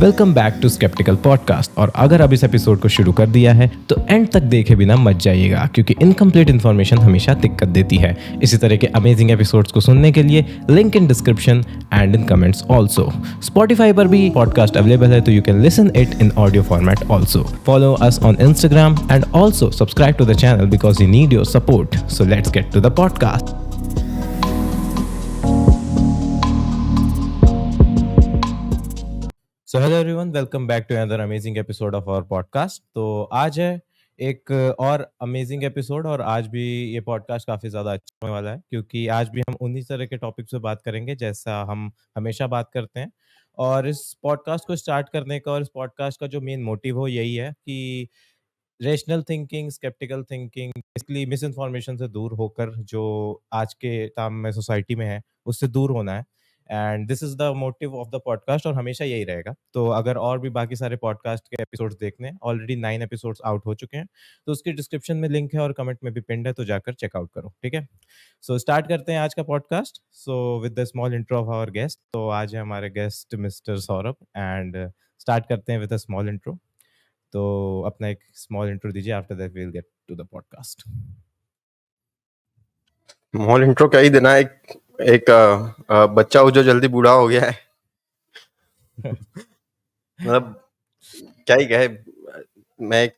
Welcome back to sceptical podcast. और अगर अब इस एपिसोड को शुरू कर दिया है तो एंड तक देखे बिना मत जाइएगा, क्योंकि इनकम्प्लीट इन्फॉर्मेशन हमेशा दिक्कत देती है। इसी तरह के अमेजिंग एपिसोड्स को सुनने के लिए link in description and in comments also. Spotify पर भी पॉडकास्ट अवेलेबल है, तो you can listen it in audio format also. Follow us on Instagram and also subscribe to the channel because we need your support. So let's get to the podcast. So hello everyone, welcome back to another amazing episode of our podcast. तो आज है एक और amazing episode, और आज भी ये podcast काफ़ी ज़्यादा अच्छा होने वाला है, क्योंकि आज भी हम उन्हीं तरह के टॉपिक पे बात करेंगे जैसा हम हमेशा बात करते हैं। और इस पॉडकास्ट को स्टार्ट करने का और इस पॉडकास्ट का जो मेन मोटिव हो यही है कि rational thinking, sceptical thinking, basically misinformation से दूर होकर जो आज के टाइम में सोसाइटी में है उससे दूर होना है। And this is the motive of the podcast, और हमेशा यही रहेगा। तो अगर और भी बाकी सारे पॉडकास्ट के एपिसोड्स देखने हैं, ऑलरेडी 9 एपिसोड्स आउट हो चुके हैं, तो उसके डिस्क्रिप्शन में लिंक है और कमेंट में भी पिंड है, तो जाकर चेकआउट करो। ठीक है, सो स्टार्ट करते हैं आज का podcast. So with the small intro of our guest. तो आज है हमारे guest mister Saurabh, and start करते हैं विद अ स्मॉल इंट्रो। तो अपना एक स्मॉल इंट्रो दीजिए, after that we will get to the podcast. Small intro क्या ही देना। एक बच्चा हो जो जल्दी बूढ़ा हो गया है। मतलब क्या ही कहे। मैं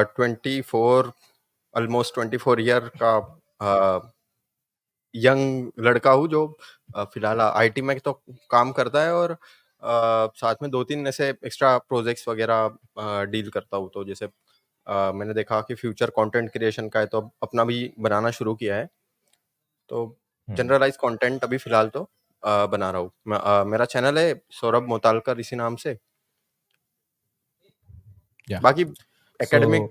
24 ऑलमोस्ट 24 ईयर का यंग लड़का हूँ जो फिलहाल आईटी में तो काम करता है, और साथ में 2-3 ऐसे एक्स्ट्रा प्रोजेक्ट्स वगैरह डील करता हूँ। तो जैसे मैंने देखा कि फ्यूचर कंटेंट क्रिएशन का है, तो अपना भी बनाना शुरू किया है। तो जनरलाइज कंटेंट अभी फिलहाल तो बना रहा हूँ। मेरा चैनल है सौरभ मोतालकर, इसी नाम से। बाकी एकेडमिक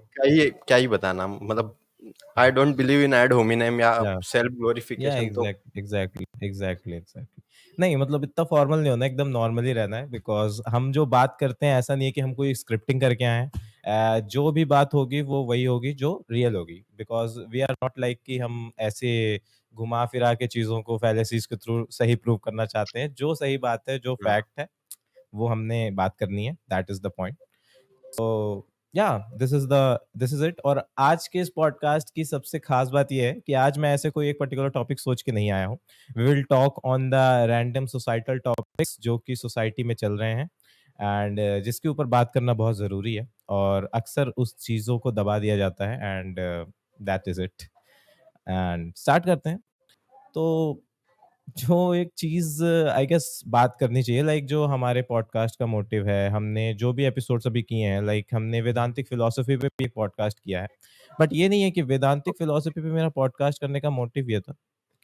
क्या ही बताना। मतलब I don't believe in ad hominem या सेल्फ ग्लोरिफिकेशन। तो एग्जैक्टली नहीं, मतलब इतना फॉर्मल नहीं होना, एकदम नॉर्मली रहना है। बिकॉज हम जो बात करते हैं ऐसा नहीं है कि हम कोई स्क्रिप्टिंग करके आए हैं। जो भी बात होगी वो वही होगी जो रियल होगी। Because we are not like कि हम ऐसे घुमा फिरा के चीजों को फैलेसीज के थ्रू सही प्रूव करना चाहते हैं। जो सही बात है, जो फैक्ट है, वो हमने बात करनी है। That is the point. तो या दिस इज इट। और आज के इस पॉडकास्ट की सबसे खास बात यह है कि आज मैं ऐसे कोई एक पर्टिकुलर टॉपिक सोच के नहीं आया हूँ। We will talk on the random societal topics जो कि सोसाइटी में चल रहे हैं, एंड जिसके ऊपर बात करना बहुत ज़रूरी है, और अक्सर उस चीज़ों को दबा दिया जाता है। And that is it. And start करते हैं। तो जो एक चीज आई गेस बात करनी चाहिए, लाइक जो हमारे पॉडकास्ट का मोटिव है, हमने जो भी एपिसोड्स अभी किए हैं, लाइक हमने वेदांतिक फिलोसफी पे भी एक पॉडकास्ट किया है। बट ये नहीं है कि वेदांतिक फिलोसफी पे मेरा पॉडकास्ट करने का मोटिव ये था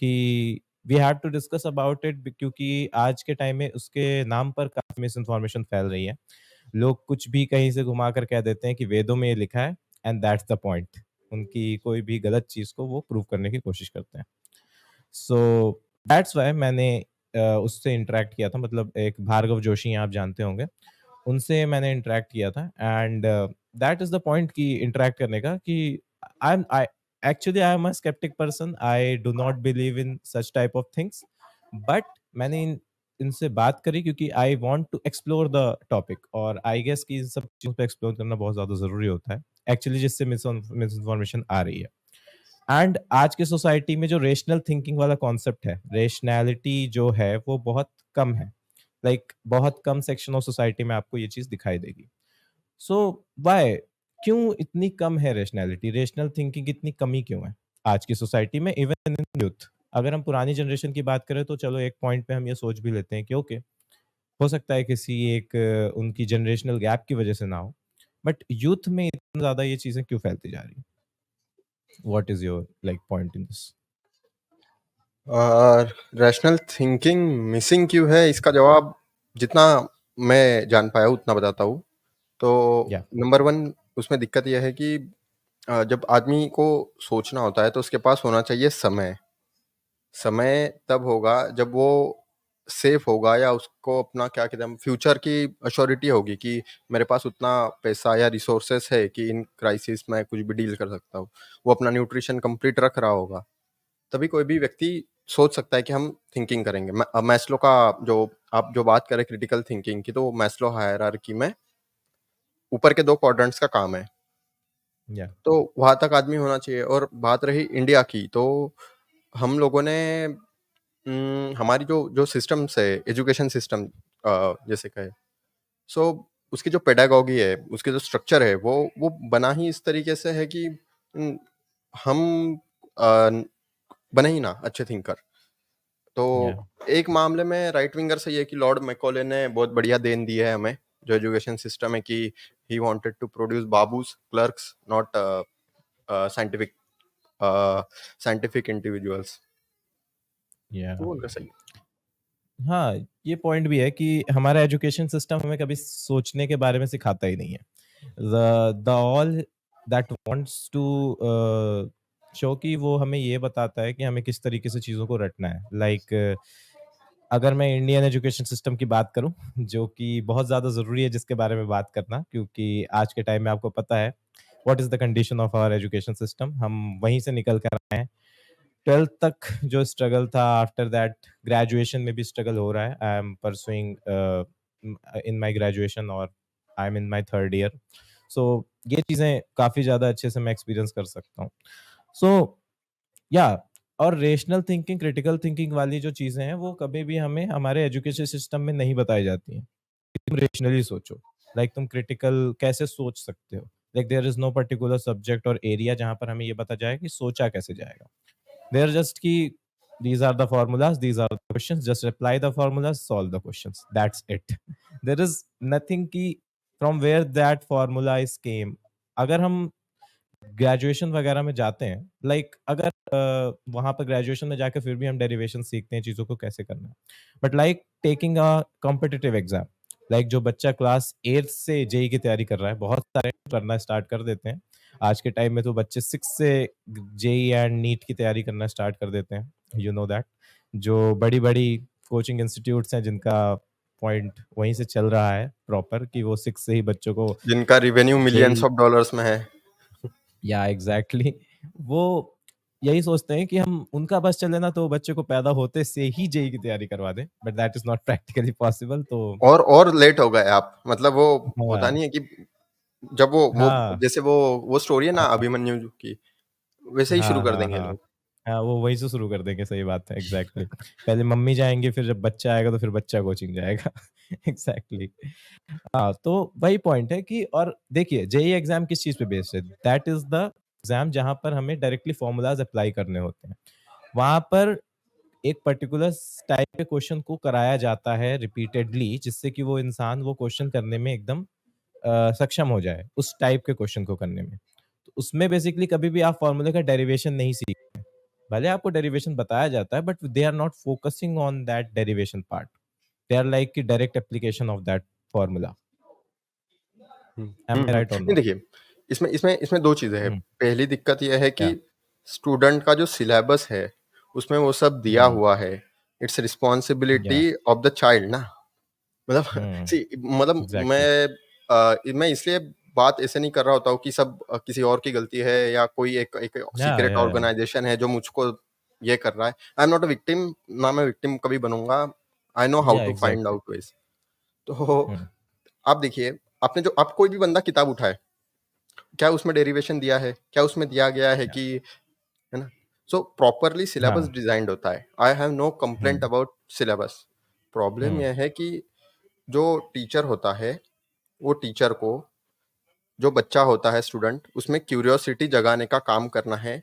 कि we have to discuss about it, क्योंकि आज के टाइम में उसके नाम पर काफी मिस इन्फॉर्मेशन फैल रही है। लोग कुछ भी कहीं से घुमा कर कह देते हैं कि वेदों में ये लिखा है, एंड दैट्स द पॉइंट। उनकी कोई भी गलत चीज को वो प्रूव करने की कोशिश करते हैं। सो दैट्स वाई मैंने उससे इंटरेक्ट किया था। मतलब एक भार्गव जोशी हैं, आप जानते होंगे, उनसे मैंने इंटरेक्ट किया था। And that is the point कि इंटरेक्ट करने का कि I actually I am a sceptic person. I do not believe in such type of things. But मैंने इनसे बात करी क्योंकि I want to explore the topic, और आई गेस कि इन सब चीज़ों पे एक्सप्लोर करना बहुत ज़्यादा ज़रूरी होता है एक्चुअली, जिससे मिस इन्फॉर्मेशन आ रही है। एंड आज की सोसाइटी में जो रेशनल थिंकिंग वाला कॉन्सेप्ट है, रेशनैलिटी जो है वो बहुत कम है। लाइक बहुत कम सेक्शन ऑफ सोसाइटी में आपको ये चीज दिखाई देगी। सो व्हाई, क्यों इतनी कम है रेशनैलिटी, रेशनल थिंकिंग इतनी कमी क्यों है आज की सोसाइटी में, इवन इन यूथ? अगर हम पुरानी जनरेशन की बात करें तो चलो एक पॉइंट पे हम ये सोच भी लेते हैं कि ओके, हो सकता है किसी एक उनकी जनरेशनल गैप की वजह से ना हो। बट यूथ में इतना ज्यादा ये चीजें क्यों फैलती जा रही है? What is your like point in this? Rational thinking missing क्यों है, इसका जवाब जितना मैं जान पाया उतना बताता हूँ। तो या नंबर 1 उसमें दिक्कत यह है कि जब आदमी को सोचना होता है तो उसके पास होना चाहिए समय। समय तब होगा जब वो सेफ होगा, या उसको अपना क्या कहते हैं फ्यूचर की अश्योरिटी होगी कि मेरे पास उतना पैसा या रिसोर्सेस है कि इन क्राइसिस में कुछ भी डील कर सकता हूँ। वो अपना न्यूट्रिशन कंप्लीट रख रहा होगा, तभी कोई भी व्यक्ति सोच सकता है कि हम थिंकिंग करेंगे। मैस्लो का जो आप जो बात करें क्रिटिकल थिंकिंग की, तो वो मैस्लो हायरार्की में ऊपर के 2 क्वाड्रेंट्स का काम है। या तो वहाँ तक आदमी होना चाहिए। और बात रही इंडिया की, तो हम लोगों ने हमारी जो जो सिस्टम्स है, एजुकेशन सिस्टम जैसे कहें, सो उसकी जो पेडागॉजी है, उसके जो स्ट्रक्चर है, वो बना ही इस तरीके से है कि हम अ, बने ही ना अच्छे थिंकर। तो या एक मामले में राइट विंगर सही है कि लॉर्ड मैकॉले ने बहुत बढ़िया देन दी है हमें, जो एजुकेशन सिस्टम है, कि he wanted to produce babus, clerks, not scientific scientific individuals. तो या वो उनका सही है। हाँ, ये पॉइंट भी है कि हमारा एजुकेशन सिस्टम हमें कभी सोचने के बारे में सिखाता ही नहीं है। The all that wants to show कि वो हमें ये बताता है कि हमें किस तरीके से चीज़ों को रटना है। लाइक अगर मैं इंडियन एजुकेशन सिस्टम की बात करूं, जो कि बहुत ज़्यादा ज़रूरी है जिसके बारे में बात करना, क्योंकि आज के टाइम में आपको पता है what is the condition of our education system. हम वहीं से निकल कर आए हैं। 12th तक जो स्ट्रगल था, आफ्टर दैट ग्रेजुएशन में भी स्ट्रगल हो रहा है। I am pursuing in my graduation और I am in my third year. So ये चीज़ें काफ़ी ज़्यादा अच्छे से मैं एक्सपीरियंस कर सकता हूँ। सो या और रेशनल थिंकिंग, क्रिटिकल थिंकिंग वाली जो चीज़ें हैं, वो कभी भी हमें हमारे एजुकेशन सिस्टम में नहीं बताई जाती हैं। तुम रेशनली सोचो, लाइक तुम क्रिटिकल कैसे सोच सकते हो। Like there is no particular subject और एरिया जहां पर हमें ये पता जाए कि सोचा कैसे जाएगा। देयर जस्ट कि these are the formulas, these are the questions, just apply the formulas, solve the questions, that's it. There is nothing कि from where that formula is came। अगर हम ग्रेजुएशन वगैरह में जाते हैं, लाइक अगर वहां पर ग्रेजुएशन में जाकर फिर भी हम डेरिवेशन सीखते हैं चीजों को कैसे करना है, but like taking a competitive exam, like जो बच्चा क्लास 8 से जेई की तैयारी कर रहा है, बहुत सारे करना स्टार्ट कर देते हैं। आज के टाइम में तो बच्चे 6 से जेई एंड नीट की तैयारी करना स्टार्ट कर देते हैं। यू नो दैट जो बड़ी बड़ी कोचिंग इंस्टीट्यूट्स हैं जिनका पॉइंट वहीं से चल रहा है प्रॉपर, कि वो 6 से ही बच्चों को जिनका रिवेन्यू मिलियंस जेई, ऑफ डॉलर्स में है। या एग्जैक्टली वो यही सोचते हैं कि हम उनका बस चले ना तो बच्चे को पैदा होते से ही जेई की तैयारी करवा दें, but that is not practically possible. तो और लेट हो गए आप, मतलब वो होता हाँ नहीं है कि जब वो हाँ जैसे वो स्टोरी है ना हाँ अभिमन्यु की, वैसे ही शुरू हाँ कर हाँ देंगे हाँ लोग। हाँ, वो वहीं से शुरू कर देंगे, सही बात है एग्जैक्टली। पहले मम्मी जाएंगे, फिर जब बच्चा आएगा तो फिर बच्चा कोचिंग जाएगा। एग्जैक्टली। हाँ, तो वही पॉइंट है कि और देखिए जेई एग्जाम किस चीज पे बेस्ड है, दैट इज द एग्जाम जहां पर हमें डायरेक्टली फॉर्मूलाज अप्लाई करने होते हैं। वहां पर एक पर्टिकुलर टाइप के क्वेश्चन को कराया जाता है रिपीटेडली, जिससे कि वो इंसान वो क्वेश्चन करने में एकदम सक्षम हो जाए उस टाइप के क्वेश्चन को करने में। तो उसमें बेसिकली कभी भी आप फॉर्मूले का डेरिवेशन नहीं सीखते हैं। भले आपको डेरिवेशन बताया जाता है, but they are not focusing on that derivation part. They are like कि direct application of that formula. Am I right और नहीं नॉट? देखिए, इसमें इसमें इसमें 2 चीज़ें हैं। हम्म, पहली दिक्कत ये है कि या स्टूडेंट का जो सिलेबस है, उसमें वो सब दिया हम्म, हुआ है। इट्स या रिस्पॉन्सिबिलिटी ऑफ द चाइल्ड ना। मतलब हम्म, सी मतलब एग्जैक्टली, मैं इसलिए बात ऐसे नहीं कर रहा होता हूँ कि सब किसी और की गलती है, या कोई एक एक सीक्रेट या ऑर्गेनाइजेशन है जो मुझको ये कर रहा है। I am not a victim, ना मैं विक्टिम कभी बनूँगा। I know how yeah to find exactly, out ways. तो आप देखिए, आपने जो आप कोई भी बंदा किताब उठाए, क्या उसमें डेरिवेशन दिया है? क्या उसमें दिया गया है या कि, है ना? सो प्रॉपरली सिलेबस हाँ, डिज़ाइन्ड होता है। I have no complaint hmm, about syllabus. Problem hmm, ये है कि जो टीचर होता है, वो टीचर को जो बच्चा होता है स्टूडेंट, उसमें क्यूरियोसिटी जगाने का काम करना है,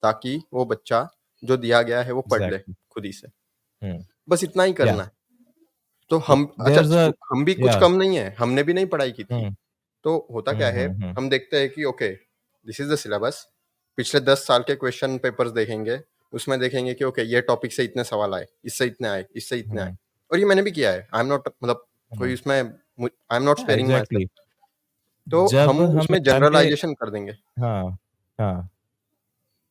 ताकि वो बच्चा जो दिया गया है वो पढ़ ले एग्जैक्टली, खुद ही से। हम्म, बस इतना ही या करना है। तो हम अच्छा, देयर अ हम भी कुछ या कम नहीं है, हमने भी नहीं पढ़ाई की थी। हम्म, तो होता क्या है, हम्म, हम देखते हैं कि okay, this is the syllabus. पिछले 10 साल के क्वेश्चन पेपर्स देखेंगे, उसमें देखेंगे कि ओके ये टॉपिक से इतने सवाल आए, इससे इतने आए, इससे इतने आए। हम्म, और ये मैंने भी किया है। आई एम नॉट मतलब कोई हम्म, उसमें आई एम नॉट या स्पेयरिंग माय सेल्फ। एग्जैक्टली। तो जब हम हम उसमें एग्जाम के, जनरलाइज़ेशन कर देंगे। हाँ हाँ,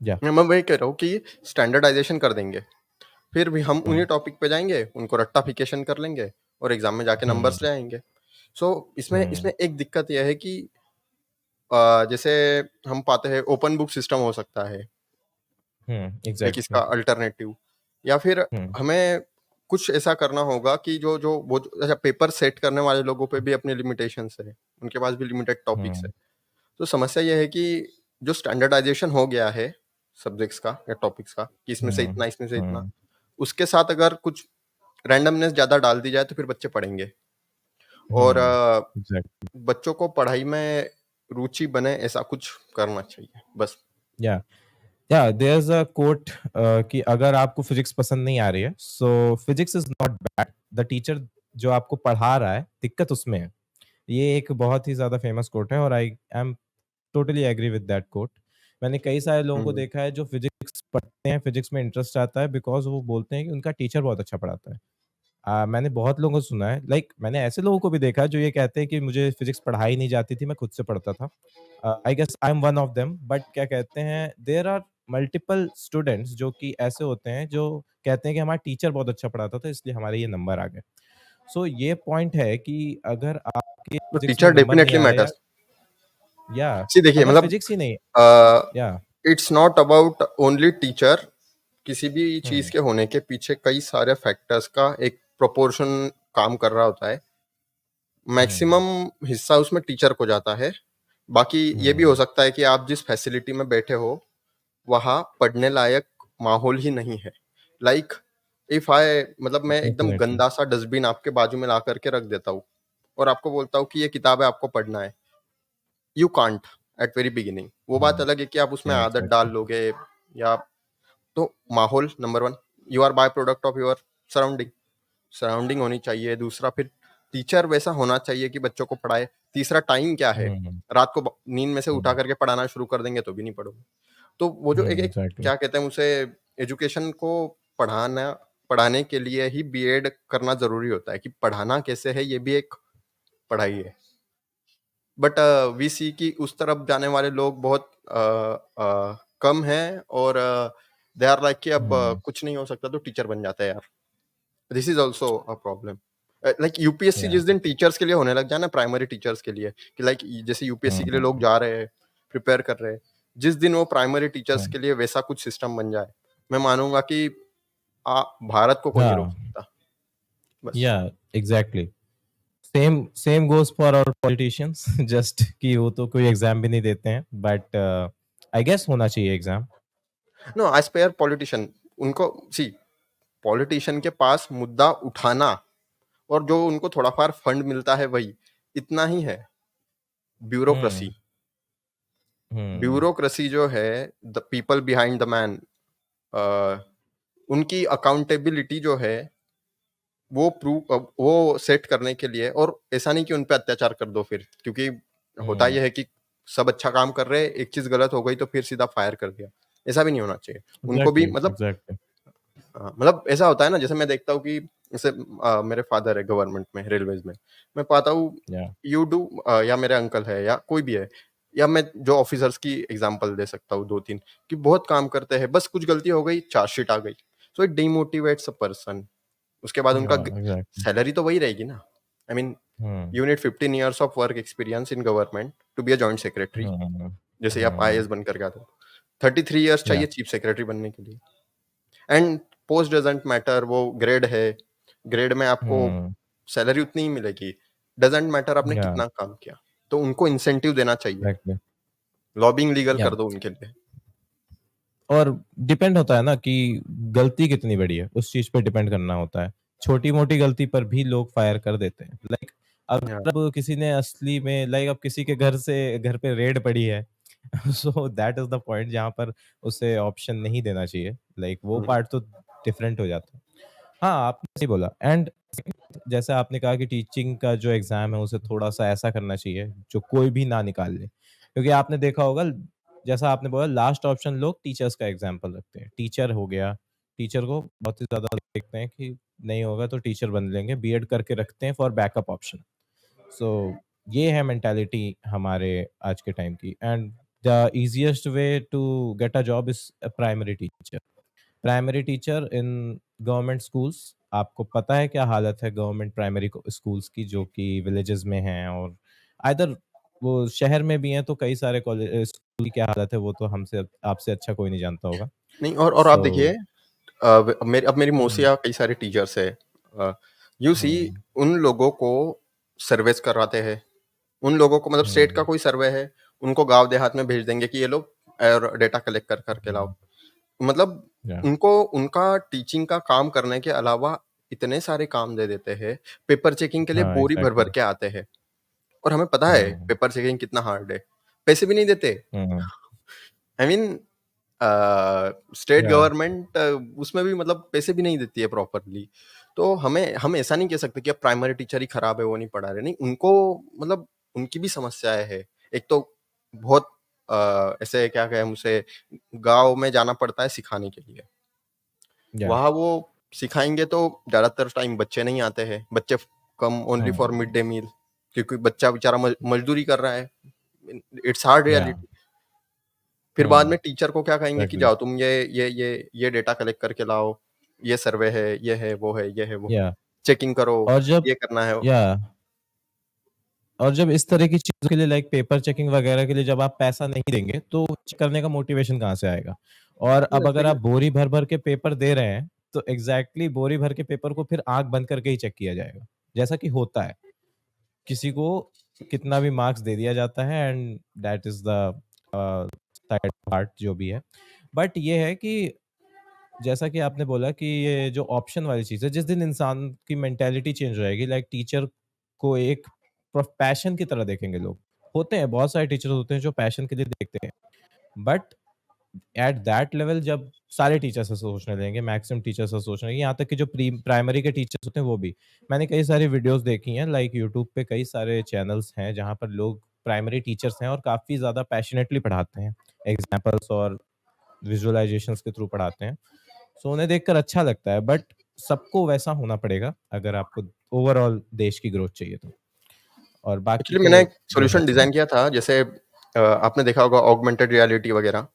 या मैं वही कह रहा हूँ कि स्टैंडर्डाइज़ेशन कर देंगे। फिर भी हम हम्म, उन्हीं टॉपिक पे जाएँगे, उनको रट्टाफिकेशन कर लेंगे और एग्ज़ाम में जाके हम्म, नंबर्स ले आएँगे। सो इसमें हम्म, इसमें एक दिक्कत ये है कि जैसे हम पाते हैं ओपन बुक सिस्टम हो सकता है, एक इसका एग्जैक्टली, अल्टरनेटिव। या फिर हुँ, हमें कुछ ऐसा करना होगा कि जो जो वो अच्छा पेपर सेट करने वाले लोगों पे भी अपनी लिमिटेशंस है, उनके पास भी लिमिटेड टॉपिक्स है। हुँ, तो समस्या ये है कि जो स्टैंडर्डाइज़ेशन हो गया है सब्जेक्ट्स का या टॉपिक्स का कि इसमें से हुँ, इतना, इसमें से इतना, हुँ, उसके साथ अगर कुछ रैंडमनेस ज़्यादा डाल दी जाए तो फिर बच्चे पढ़ेंगे और हुँ, एग्ज़ैक्टली। बच्चों को पढ़ाई में रुचि बने ऐसा कुछ करना चाहिए, बस। या देयर इज़ अ कोट कि अगर आपको फिज़िक्स पसंद नहीं आ रही है, so physics is not bad, the teacher जो आपको पढ़ा रहा है, दिक्कत उसमें है। ये एक बहुत ही ज़्यादा फ़ेमस कोट है और I am totally agree with that quote. मैंने कई सारे लोगों को हुँ, देखा है जो फिज़िक्स पढ़ते हैं, फिज़िक्स में इंटरेस्ट आता है बिकॉज़ वो बोलते हैं कि उनका टीचर बहुत अच्छा पढ़ाता है। मैंने बहुत लोगों को सुना है लाइक मैंने ऐसे लोगों को भी देखा है जो ये कहते हैं कि मुझे फिज़िक्स पढ़ाई नहीं जाती थी, मैं खुद से पढ़ता था। I guess I am one of them but क्या कहते हैं देयर आर मल्टीपल स्टूडेंट्स जो कि ऐसे होते हैं जो कहते हैं कि हमारा टीचर बहुत अच्छा पढ़ाता था इसलिए हमारे ये नंबर आ गए। सो ये पॉइंट है कि अगर आपके तो फिज़िक्स में टीचर नंबर नहीं डेफिनिटली आ रहे या मैटर्स। या सी देखिए अगर मतलब फिज़िक्स ही नहीं अ, या it's not about only teacher, किसी भी चीज़ हुँ, के होने के पीछे कई सारे फैक्टर्स का एक प्रोपोर्शन काम कर रहा होता है। हुँ, मैक्सिमम हिस्सा उसमें टीचर को जाता है। बाकी ये भी हो हुँ, सकता है कि आप जिस फैसिलिटी में बैठे हो, वहाँ पढ़ने लायक माहौल ही नहीं है। लाइक इफ आई मतलब मैं एकदम डेफ़िनिटली। गंदा-सा डस्टबिन आपके बाजू में ला कर के रख देता हूँ और आपको बोलता हूँ कि ये किताब है, आपको पढ़ना है। You can't at very beginning. वो बात हुँ, अलग है कि आप उसमें या आदत डाल एग्ज़ैक्टली। लोगे या तो माहौल number 1, you are by product of your surrounding. Surrounding होनी चाहिए। दूसरा फिर टीचर वैसा होना चाहिए कि बच्चों को पढ़ाए। तीसरा टाइम क्या है? हुँ, रात को ब नींद में से उठा हुँ, करके पढ़ाना शुरू कर देंगे तो भी नहीं पढ़ोगे। तो वो जो एक हुँ, एक एग्ज़ैक्टली। क्या कहते हैं उसे एजुकेशन को पढ़ाना पढ़ाने के लिए ही बीएड करना ज़रूरी होता है कि पढ़ाना कैसे है ये भी एक पढ़ाई है। बट वी सी कि उस तरफ जाने वाले लोग बहुत कम हैं और दे आर लाइक कि अब हुँ, कुछ नहीं हो सकता तो टीचर बन जाता है यार। This is also a problem. Like UPSC या जिस दिन टीचर्स के लिए होने लग जाए ना प्राइमरी टीचर्स के लिए कि लाइक जैसे यूपीएससी के लिए लोग हुँ, जा रहे हैं, प्रिपेयर कर रहे हैं। जिस दिन वो प्राइमरी टीचर्स हुँ, के लिए वैसा कुछ सिस्टम बन जाए, मैं मानूँगा कि भारत को कोई नहीं रोक हाँ, सकता। बस। Yeah exactly. Same same goes for our politicians just कि वो तो कोई एग्ज़ाम भी नहीं देते हैं बट आई गेस होना चाहिए exam. No as per politician उनको सी पॉलिटिशियन के पास मुद्दा उठाना और जो उनको थोड़ा-फार फंड मिलता है वही, इतना ही है। ब्यूरोक्रेसी हुँ, हुँ, ब्यूरोक्रेसी जो है the people behind the man अ, उनकी अकाउंटेबिलिटी जो है वो सेट करने के लिए और ऐसा नहीं कि उन पे अत्याचार कर दो फिर क्योंकि होता हुँ, ये है कि सब अच्छा काम कर रहे हैं, एक चीज़ गलत हो गई तो फिर सीधा फायर कर दिया। ऐसा भी नहीं होना चाहिए। उनको भी एग्ज़ैक्टली, मतलब एग्ज़ैक्टली। मतलब ऐसा होता है ना जैसे मैं देखता हूँ कि जैसे मेरे फादर है गवर्नमेंट में, रेलवेज़ में। मैं पाता हूँ या या मेरे अंकल है या कोई भी है या मैं जो ऑफ़िसर्स की एग्ज़ाम्पल दे सकता हूँ 2-3 कि बहुत काम करते हैं, बस कुछ गलती हो गई, चार्जशीट आ गई। So it demotivates a person. उसके बाद उनका हाँ, एग्ज़ैक्टली। सैलरी तो वही रहेगी ना। I mean hmm, you need 15 years of work experience in government to be a joint secretary. Hmm, hmm, जैसे आप हुँ, आईएएस बनकर के आते हो। 33 इयर्स या चाहिए चीफ सेक्रेटरी बनने के लिए। एंड पोस्ट डज़न्ट मैटर वो ग्रेड है, ग्रेड में आपको हुँ, सैलरी उतनी ही मिलेगी। डज़न्ट मैटर आपने या कितना काम किया। तो उनको इंसेंटिव देना चाहिए। एग्ज़ैक्टली, लॉबिंग लीगल या कर दो उनके लिए। और डिपेंड होता है ना कि गलती कितनी बड़ी है, उस चीज़ पे डिपेंड करना होता है। छोटी-मोटी गलती पर भी लोग फायर कर देते हैं। लाइक या अगर अब किसी ने असली में लाइक अब किसी के घर पे रेड पड़ी है so that is the point जहाँ पर उसे ऑप्शन नहीं देना चाहिए। लाइक वो हुँ, पार्ट तो डिफरेंट हो जाता है। हाँ, आपने सही बोला एंड जैसा आपने कहा कि टीचिंग का जो एग्ज़ाम है उसे थोड़ा-सा ऐसा करना चाहिए, जो कोई भी ना निकाल ले। क्योंकि आपने देखा होगा जैसा आपने बोला लास्ट ऑप्शन लोग टीचर्स का एग्ज़ाम्पल रखते हैं। टीचर हो गया, टीचर को बहुत ही ज़्यादा देखते हैं कि नहीं होगा तो टीचर बन लेंगे, बीएड करके रखते हैं फॉर बैकअप ऑप्शन। सो ये है मेंटालिटी हमारे आज के टाइम की and the easiest way to get a job is a primary teacher. Primary teacher in government schools आपको पता है क्या हालत है गवर्नमेंट प्राइमरी स्कूल्स की जो कि विलेजेस में हैं और आइदर वो शहर में भी हैं तो कई सारे कॉलेज स्कूल की क्या हालत है वो तो हमसे आपसे अच्छा कोई नहीं जानता होगा नहीं और आप सो देखिए मेरी हुँ, मौसियाँ कई सारे टीचर्स हैं। यू सी हुँ, उन लोगों को सर्वेस करवाते हैं। उन लोगों को मतलब स्टेट का हुँ, कोई सर्वे है, उनको गाँव देहात में भेज देंगे कि ये लो और डेटा कलेक्ट कर के लाओ। हुँ, मतलब या उनको उनका टीचिंग का काम करने के अलावा इतने सारे काम दे देते हैं, पेपर चेकिंग के लिए हाँ, बोरी भर-भर एग्ज़ैक्टली। के आते हैं और हमें पता है हुँ, पेपर चेकिंग कितना हार्ड है। पैसे भी नहीं देते। हुँ, आई मीन स्टेट या गवर्नमेंट उसमें भी मतलब पैसे भी नहीं देती है प्रॉपरली। तो हम ऐसा नहीं कह सकते कि अब प्राइमरी टीचर ही खराब है, वो नहीं पढ़ा रहे। नहीं, उनको मतलब उनकी भी समस्याएँ हैं। एक तो बहुत ऐसे क्या कहें हम उसे गाँव में जाना पड़ता है सिखाने के लिए। या वहाँ वो सिखाएँगे तो ज़्यादातर टाइम बच्चे नहीं आते हैं। बच्चे come only for uh, mid day meal क्योंकि बच्चा बेचारा मज़दूरी कर रहा है। It's hard yeah reality. फिर बाद हुँ, में टीचर को क्या कहेंगे कि एग्ज़ैक्टली, जाओ तुम ये डेटा कलेक्ट करके लाओ, ये सर्वे है, ये है, वो है, ये है, वो है, या चेकिंग करो, और जब ये करना है। या और जब इस तरह की चीज़ों के लिए लाइक पेपर चेकिंग वगैरह के लिए जब आप पैसा नहीं देंगे, तो चेक करने का मोटिवेशन कहाँ से आएगा? और अब अगर सही आप है। बोरी भर-भर के पेपर दे रहे हैं, तो एग्ज़ैक्टली बोरी भर के पेपर को फिर आँख बंद करके ही चेक किया जाएगा, जैसा कि होता है। किसी को कितना भी मार्क्स दे दिया जाता है and that is the sad part जो भी है। बट ये है कि जैसा कि आपने बोला कि ये जो ऑप्शन वाली चीज़ है, जिस दिन इंसान की मेंटालिटी चेंज हो जाएगी लाइक टीचर को एक पैशन की तरह देखेंगे लोग। होते हैं, बहुत सारे टीचर्स होते हैं जो पैशन के लिए देखते हैं। बट एट दैट लेवल जब सारे टीचर्स ऐसा सोचने लगेंगे, मैक्सिमम टीचर्स ऐसा सोचने लगेंगे, यहाँ तक कि जो प्राइमरी के टीचर्स होते हैं वो भी। मैंने कई सारी वीडियोज़ देखी हैं लाइक यूट्यूब पे कई सारे चैनल्स हैं जहाँ पर लोग प्राइमरी टीचर्स हैं और काफ़ी ज़्यादा पैशनेटली पढ़ाते हैं। एग्ज़ाम्पल्स और विजुअलाइज़ेशंस के थ्रू पढ़ाते हैं। सो उन्हें देखकर अच्छा लगता है बट सबको वैसा होना पड़ेगा अगर आपको ओवरऑल देश की ग्रोथ चाहिए तो। और बाकी एक्चुअली तो मैंने एक जो है सॉल्यूशन सो डिज़ाइन किया था जैसे आपने देखा होगा ऑगमेंटेड रियलिटी वगैरह।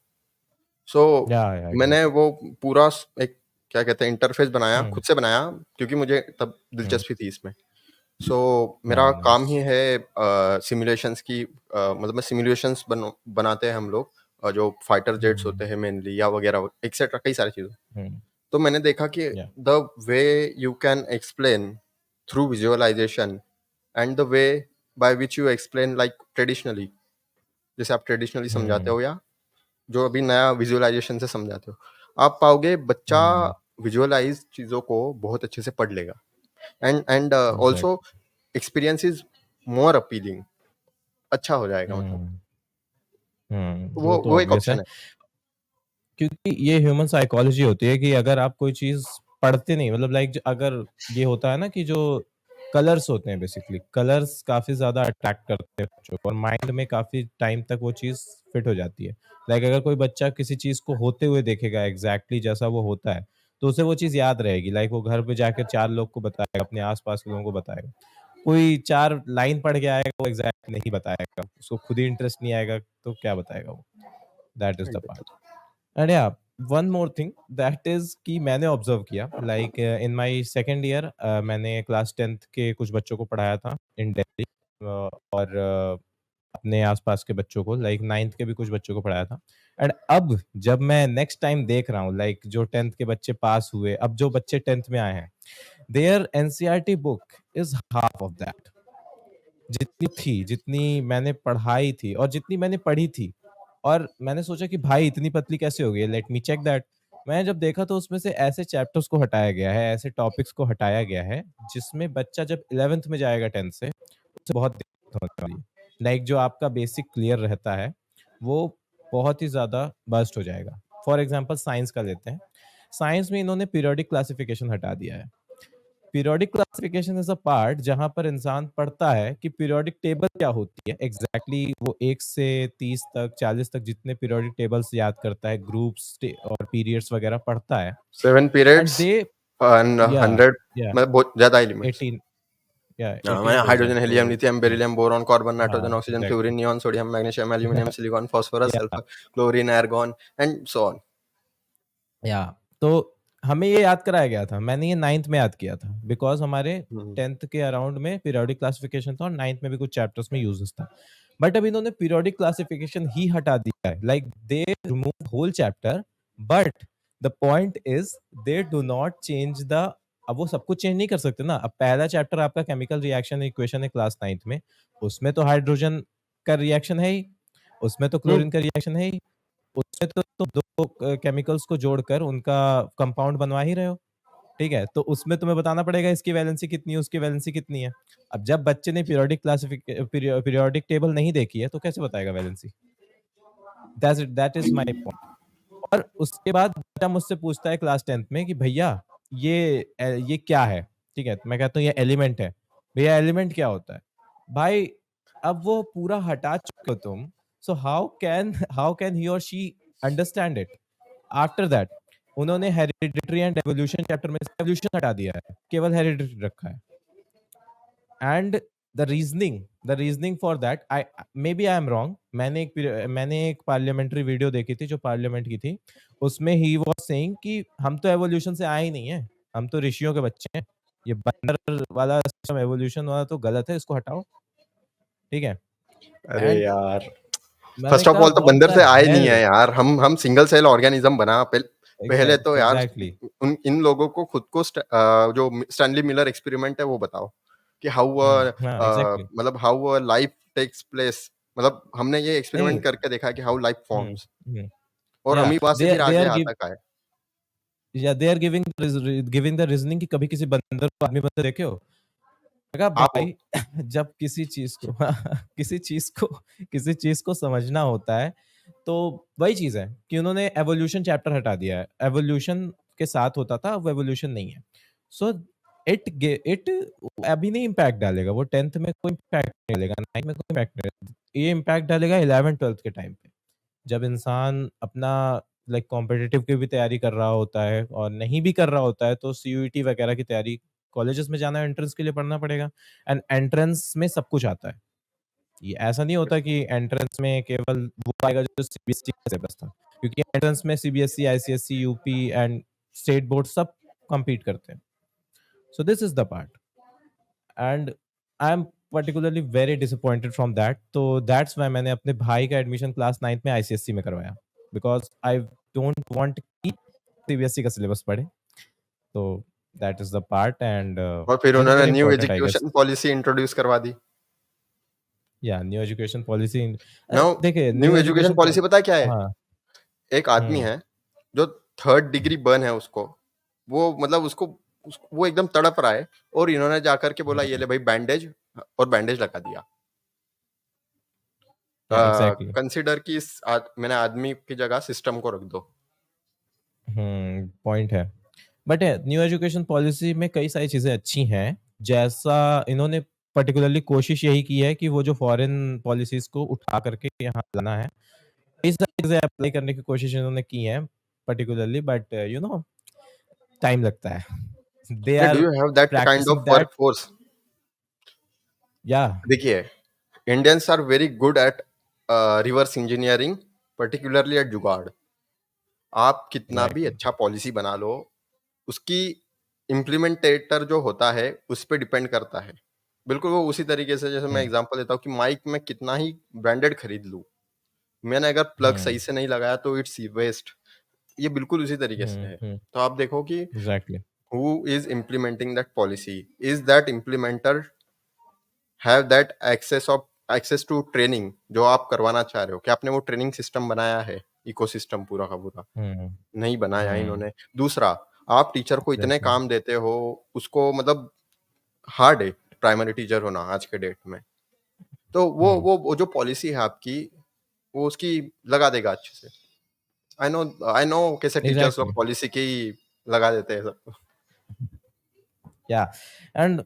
सो या मैंने एग्ज़ैक्टली। वो पूरा एक क्या कहते हैं इंटरफ़ेस बनाया, हुँ, खुद से बनाया क्योंकि मुझे तब हुँ। दिलचस्पी थी इसमें। सो मेरा हाँ, काम ही नाइस। है सिमुलेशंस की मतलब मैं सिमुलेशंस बनाते हैं हम लोग जो फाइटर जेट्स होते हुँ, हैं मेनली या वगैरह एक्सेट्रा कई सारी चीज़ें। हुँ, तो मैंने देखा कि या the way you can explain through visualisation and the way by which you explain like traditionally, जैसे आप ट्रेडिशनली समझाते हुँ, हो या जो अभी नया विजुअलाइज़ेशन से समझाते हो, आप पाओगे बच्चा हुँ, विजुअलाइज़ चीज़ों को बहुत अच्छे से पढ़ लेगा and also exactly. Experience is more appealing, अच्छा हो जाएगा मतलब। हुँ, हुँ, वो तो वो एक ऑब्वियस है। ऑप्शन है। क्योंकि ये ह्यूमन साइकोलॉजी होती है कि अगर आप कोई चीज़ पढ़ते नहीं मतलब लाइक अगर ये होता है ना कि जो कलर्स होते हैं बेसिकली कलर्स काफ़ी ज़्यादा अट्रैक्ट करते हैं बच्चों को और माइंड में काफ़ी टाइम तक वो चीज़ फिट हो जाती है। लाइक अगर कोई बच्चा किसी चीज़ को होते हुए देखेगा एग्ज़ैक्टली जैसा वो होता है, तो उसे वो चीज़ याद रहेगी। लाइक वो घर पे जाकर 4 लोग को बताएगा, अपने आस-पास के लोगों को बताएगा। कोई 4 लाइन पढ़ के आएगा, वो एग्ज़ैक्ट नहीं बताएगा। उसको खुद ही इंटरेस्ट नहीं आएगा, तो क्या बताएगा वो? That is the part. And या one more thing that is कि मैंने ऑब्जर्व किया like in my second year मैंने क्लास 10th के कुछ बच्चों को पढ़ाया था इन दिल्ली और अपने आसपास के बच्चों को लाइक 9th के भी कुछ बच्चों को पढ़ाया था एंड अब जब मैं नेक्स्ट टाइम देख रहा हूँ लाइक जो 10th के बच्चे पास हुए अब जो बच्चे 10th में आए हैं there NCERT book is half of that जितनी थी, जितनी मैंने पढ़ाई थी और जितनी मैंने पढ़ी थी और मैंने सोचा कि भाई इतनी पतली कैसे हो गई है? Let me check that. मैंने जब देखा तो उसमें से ऐसे चैप्टर्स को हटाया गया है, ऐसे टॉपिक्स को हटाया गया है, जिसमें बच्चा जब 11th में जाएगा 10th से, उसे बहुत दिक्कत होने वाली है। लाइक जो आपका बेसिक क्लियर रहता है, वो बहुत ही ज़्यादा बर्स्ट हो जाएगा। फॉर एग्ज़ाम्पल साइंस का लेते हैं। साइंस में इन्होंने पीरियोडिक क्लासिफिकेशन हटा दिया है। Periodic classification is a part जहाँ पर इंसान पढ़ता है कि पीरियोडिक टेबल क्या होती है एग्जैक्टली वो 1 से 30 तक 40 तक जितने पीरियोडिक टेबल्स याद करता है ग्रुप्स और पीरियड्स वगैरह पढ़ता है 7 एंड पीरियड्स दे एंड या 100 या मतलब बहुत ज़्यादा एलिमेंट्स। 18 या मैंने 18 हाइड्रोजन, परसेंट तो हीलियम, लिथियम, या बेरिलियम, बोरॉन, कार्बन, हाँ nitrogen, oxygen, exactly fluorine, neon, sodium, magnesium, aluminium, silicon, phosphorus, या sulphur, chlorine, argon and so on. या तो हमें ये याद कराया गया था मैंने ये 9th में याद किया था बिकॉज हमारे हुँ। 10th के अराउंड में पीरियोडिक क्लासिफिकेशन था और 9th में भी कुछ चैप्टर्स में यूजेस था बट अब इन्होंने पीरियोडिक क्लासिफिकेशन ही हटा दिया है like they remove whole chapter but the point is they do not change the, अब वो सब कुछ चेंज नहीं कर सकते ना। अब पहला चैप्टर आपका केमिकल रिएक्शन इक्वेशन है क्लास 9th में, उसमें तो हाइड्रोजन का रिएक्शन है ही, उसमें तो हुँ। क्लोरीन का रिएक्शन है ही, उसमें तो तुम दो केमिकल्स को जोड़कर उनका कंपाउंड बनवा ही रहे हो, ठीक है? तो उसमें तुम्हें बताना पड़ेगा इसकी वैलेंसी कितनी है, उसकी वैलेंसी कितनी है। अब जब बच्चे ने पीरियोडिक टेबल नहीं देखी है तो कैसे बताएगा valency? That is my point. और उसके बाद बेटा मुझसे पूछता है क्लास 10th में कि भैया ये क्या है? ठीक है, तो मैं कहता हूँ ये एलिमेंट है। भैया एलिमेंट क्या होता है? भाई अब वो पूरा हटा चुके हो तुम, सो हाउ कैन ही और she understand it? After that उन्होंने हेरिडिटरी एंड एवोल्यूशन चैप्टर में से एवोल्यूशन हटा दिया है, केवल हेरिडिटरी रखा है। And the reasoning for that, I may be I am wrong, मैंने एक पार्लियामेंट्री वीडियो देखी थी जो पार्लियामेंट की थी, उसमें ही वाज सेइंग कि हम तो एवोल्यूशन से आए ही नहीं है, हम तो ऋषियों के बच्चे हैं, ये बंदर वाला सिस्टम एवोल्यूशन वाला तो गलत है, इसको हटाओ, ठीक है? अरे एंड यार! मैंने फर्स्ट ऑफ कहा ऑल तो व्हाट बंदर द से आए नहीं हेल। है यार, हम सिंगल सेल ऑर्गेनिज्म बना पहले तो यार एग्जैक्टली। उन इन लोगों को खुद को जो स्टैनली मिलर एक्सपेरिमेंट है वो बताओ कि हाँ एग्जैक्टली। मतलब how a life takes place, मतलब हमने ये एक्सपेरिमेंट नहीं। करके देखा है कि how life hmm. Forms hmm. और या अमीबा से दे फिर दे आगे आर यहाँ गिव तक आए। Yeah they are giving the reasoning कि कभी किसी बंदर को आदमी बंदर देखे हो? मैंने कहा आप भाई जब किसी चीज को किसी चीज को समझना होता है तो वही चीज है कि उन्होंने एवोल्यूशन चैप्टर हटा दिया है, एवोल्यूशन के साथ होता था, अब एवोल्यूशन नहीं है। सो इट अभी नहीं इम्पैक्ट डालेगा, वो 10th में कोई इम्पैक्ट नहीं डालेगा, 9th में कोई इम्पैक्ट नहीं डालेगा, ये इम्पैक्ट डालेगा 11th 12th के टाइम पे, जब इंसान अपना लाइक कॉम्पिटिटिव की भी तैयारी कर रहा होता है, और नहीं भी कर रहा होता है तो सीयूईटी वगैरह की तैयारी, कॉलेजेस में जाना है एंट्रेंस के लिए पढ़ना पड़ेगा, एंड एंट्रेंस में सब कुछ आता है। ये ऐसा नहीं होता कि एंट्रेंस में केवल वो आएगा जो सीबीएसई का सिलेबस था, क्योंकि एंट्रेंस में CBSE, ICSE, UP and state board सब compete करते हैं। सो this is the part, and I am particularly very disappointed from that, तो दैट्स वाई मैंने अपने भाई का एडमिशन क्लास 9th में आईसीएसई में करवाया, बिकॉज आई डोंट वांट कि सीबीएसई का सिलेबस पढ़े। तो that is the part, and और फिर दैट इज उन्होंने very new important I guess. Education policy introduce करवा दी। Yeah new education policy, now देखिए new new education education, policy पता है क्या है? हाँ। एक आदमी हम्म। है जो 3rd डिग्री बर्न है उसको, वो मतलब वो एकदम तड़प रहा है और इन्होंने जाकर के बोला ये ले भाई बैंडेज, और बैंडेज लगा दिया। या एग्जैक्टली। कंसीडर कि मैंने आदमी की जगह सिस्टम को रख दो। पॉइंट है। बट न्यू एजुकेशन पॉलिसी में कई सारी चीज़ें अच्छी हैं, जैसा इन्होंने पर्टिकुलरली कोशिश यही की है कि वो जो फॉरेन पॉलिसीज को उठा करके यहाँ लाना है, कई सारी चीज़ें अप्लाई करने की कोशिश इन्होंने की है पर्टिकुलरली, बट टाइम लगता है। They do are you have that kind practicing of that. Work force? Yeah देखिए, Indians are very good at reverse engineering, particularly at jugaad. आप कितना भी एग्जैक्टली। अच्छा पॉलिसी बना लो, उसकी इम्प्लीमेंटेटर जो होता है उस पे डिपेंड करता है। बिल्कुल वो उसी तरीके से जैसे मैं हम्म। एग्जांपल देता हूँ कि माइक में कितना ही ब्रांडेड खरीद लूँ, मैंने अगर प्लग सही हम्म। से नहीं लगाया तो इट्स वेस्ट। ये बिल्कुल उसी तरीके से है। हम्म। तो आप देखो कि exactly. Who is implementing that policy, is that implementer have that access to training जो आप करवाना चाह रहे हो, कि आपने वो ट्रेनिंग सिस्टम बनाया है, इकोसिस्टम पूरा का पूरा हम्म। नहीं बनाया हम्म। इन्होंने। दूसरा, आप टीचर को इतने एग्जैक्टली। काम देते हो, उसको मतलब हार्ड है प्राइमरी टीचर होना आज के डेट में। तो हम्म। वो जो पॉलिसी है आपकी, वो उसकी लगा देगा अच्छे से। आई नो कैसे टीचर्स लोग एग्जैक्टली। पॉलिसी की लगा देते हैं सब। या एंड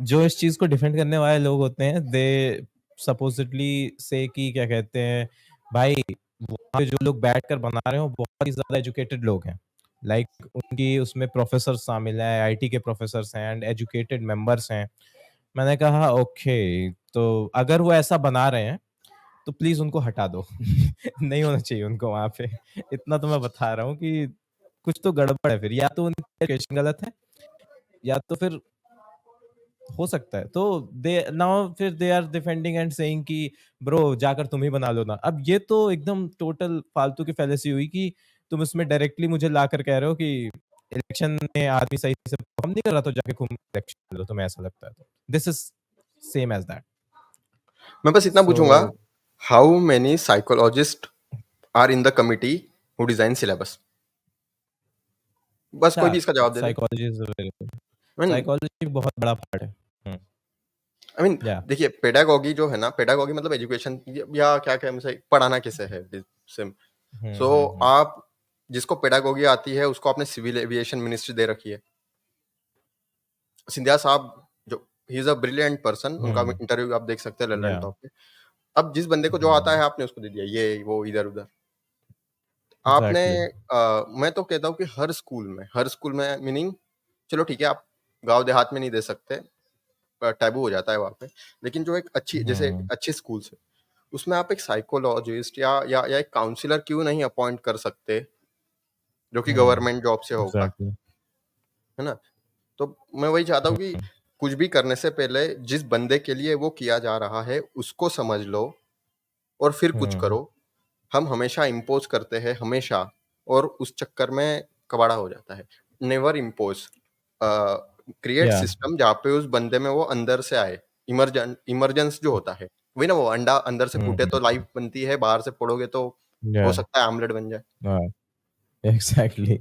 जो इस चीज को डिफेंड करने वाले लोग होते हैं, दे सपोजिटली से कि क्या कहते हैं, भाई वहाँ पे जो लोग बैठ कर बना रहे हो बहुत ही ज्यादा एजुकेटेड लोग हैं, लाइक उनकी उसमें प्रोफेसर शामिल है, आईटी के प्रोफेसर्स हैं एंड एजुकेटेड मेंबर्स हैं। मैंने कहा ओके, तो अगर वो ऐसा बना रहे हैं तो प्लीज उनको हटा दो। नहीं होना चाहिए उनको वहां पे। इतना तो मैं बता रहा हूँ कि कुछ तो गड़बड़ है, फिर या तो उनकी एजुकेशन गलत है, या तो फिर हो सकता है, तो दे नाउ फिर they are defending and saying कि ब्रो जाकर तुम ही बना लो ना। अब ये तो एकदम टोटल फालतू की फैलेसी हुई कि तुम उसमें डायरेक्टली मुझे लाकर कह रहे हो कि इलेक्शन में आदमी सही से परफॉर्म नहीं कर रहा तो जाके तुम इलेक्शन लो, तुम्हें ऐसा लगता है तो this is same as that. मैं बस इतना सो पूछूंगा, how many psychologist are in the committee who design syllabus? बस कोई भी इसका जवाब दे दे। Psychology is very, I mean psychology बहुत बड़ा पार्ट है। आई मीन या देखिए, पेडागोगी जो है ना, पेडागोगी मतलब एजुकेशन, या क्या क्या से पढ़ाना किसे है, सिम। सो हम्म। आप जिसको पेडागोगी आती है उसको आपने सिविल एविएशन मिनिस्ट्री दे रखी है। सिंधिया साहब, जो he is a brilliant person, उनका हम्म। इंटरव्यू आप देख सकते हैं लल्लड़ या टॉप पे। अब जिस बंदे को जो आता है आपने उसको दे दिया, ये वो इधर उधर। आपने एग्जैक्टली। मैं तो कहता हूँ कि हर स्कूल में मीनिंग, चलो ठीक है, आप गांव देहात में नहीं दे सकते, टैबू हो जाता है वहाँ पे। लेकिन जो एक अच्छी, जैसे हम्म। अच्छे स्कूल्स है, उसमें आप एक साइकोलॉजिस्ट या एक काउंसलर क्यों नहीं अपॉइंट कर सकते, जो कि हम्म। गवर्नमेंट जॉब से होगा, एग्जैक्टली। है ना? तो मैं वही चाहता हूँ कि कुछ भी करने से पहले जिस बंदे के लिए वो किया जा रहा है उसको समझ लो और फिर कुछ हम्म। करो। हम हमेशा इम्पोज करते हैं, हमेशा, और उस चक्कर में कबाड़ा हो जाता है। नेवर इम्पोज, क्रिएट या सिस्टम जहाँ पे उस बंदे में वो अंदर से आए। इमरजेंस जो होता है, वही ना, वो अंडा अंदर से फूटे तो लाइफ बनती है, बाहर से फोड़ोगे तो या हो सकता है आमलेट बन जाए। हाँ एग्जैक्टली।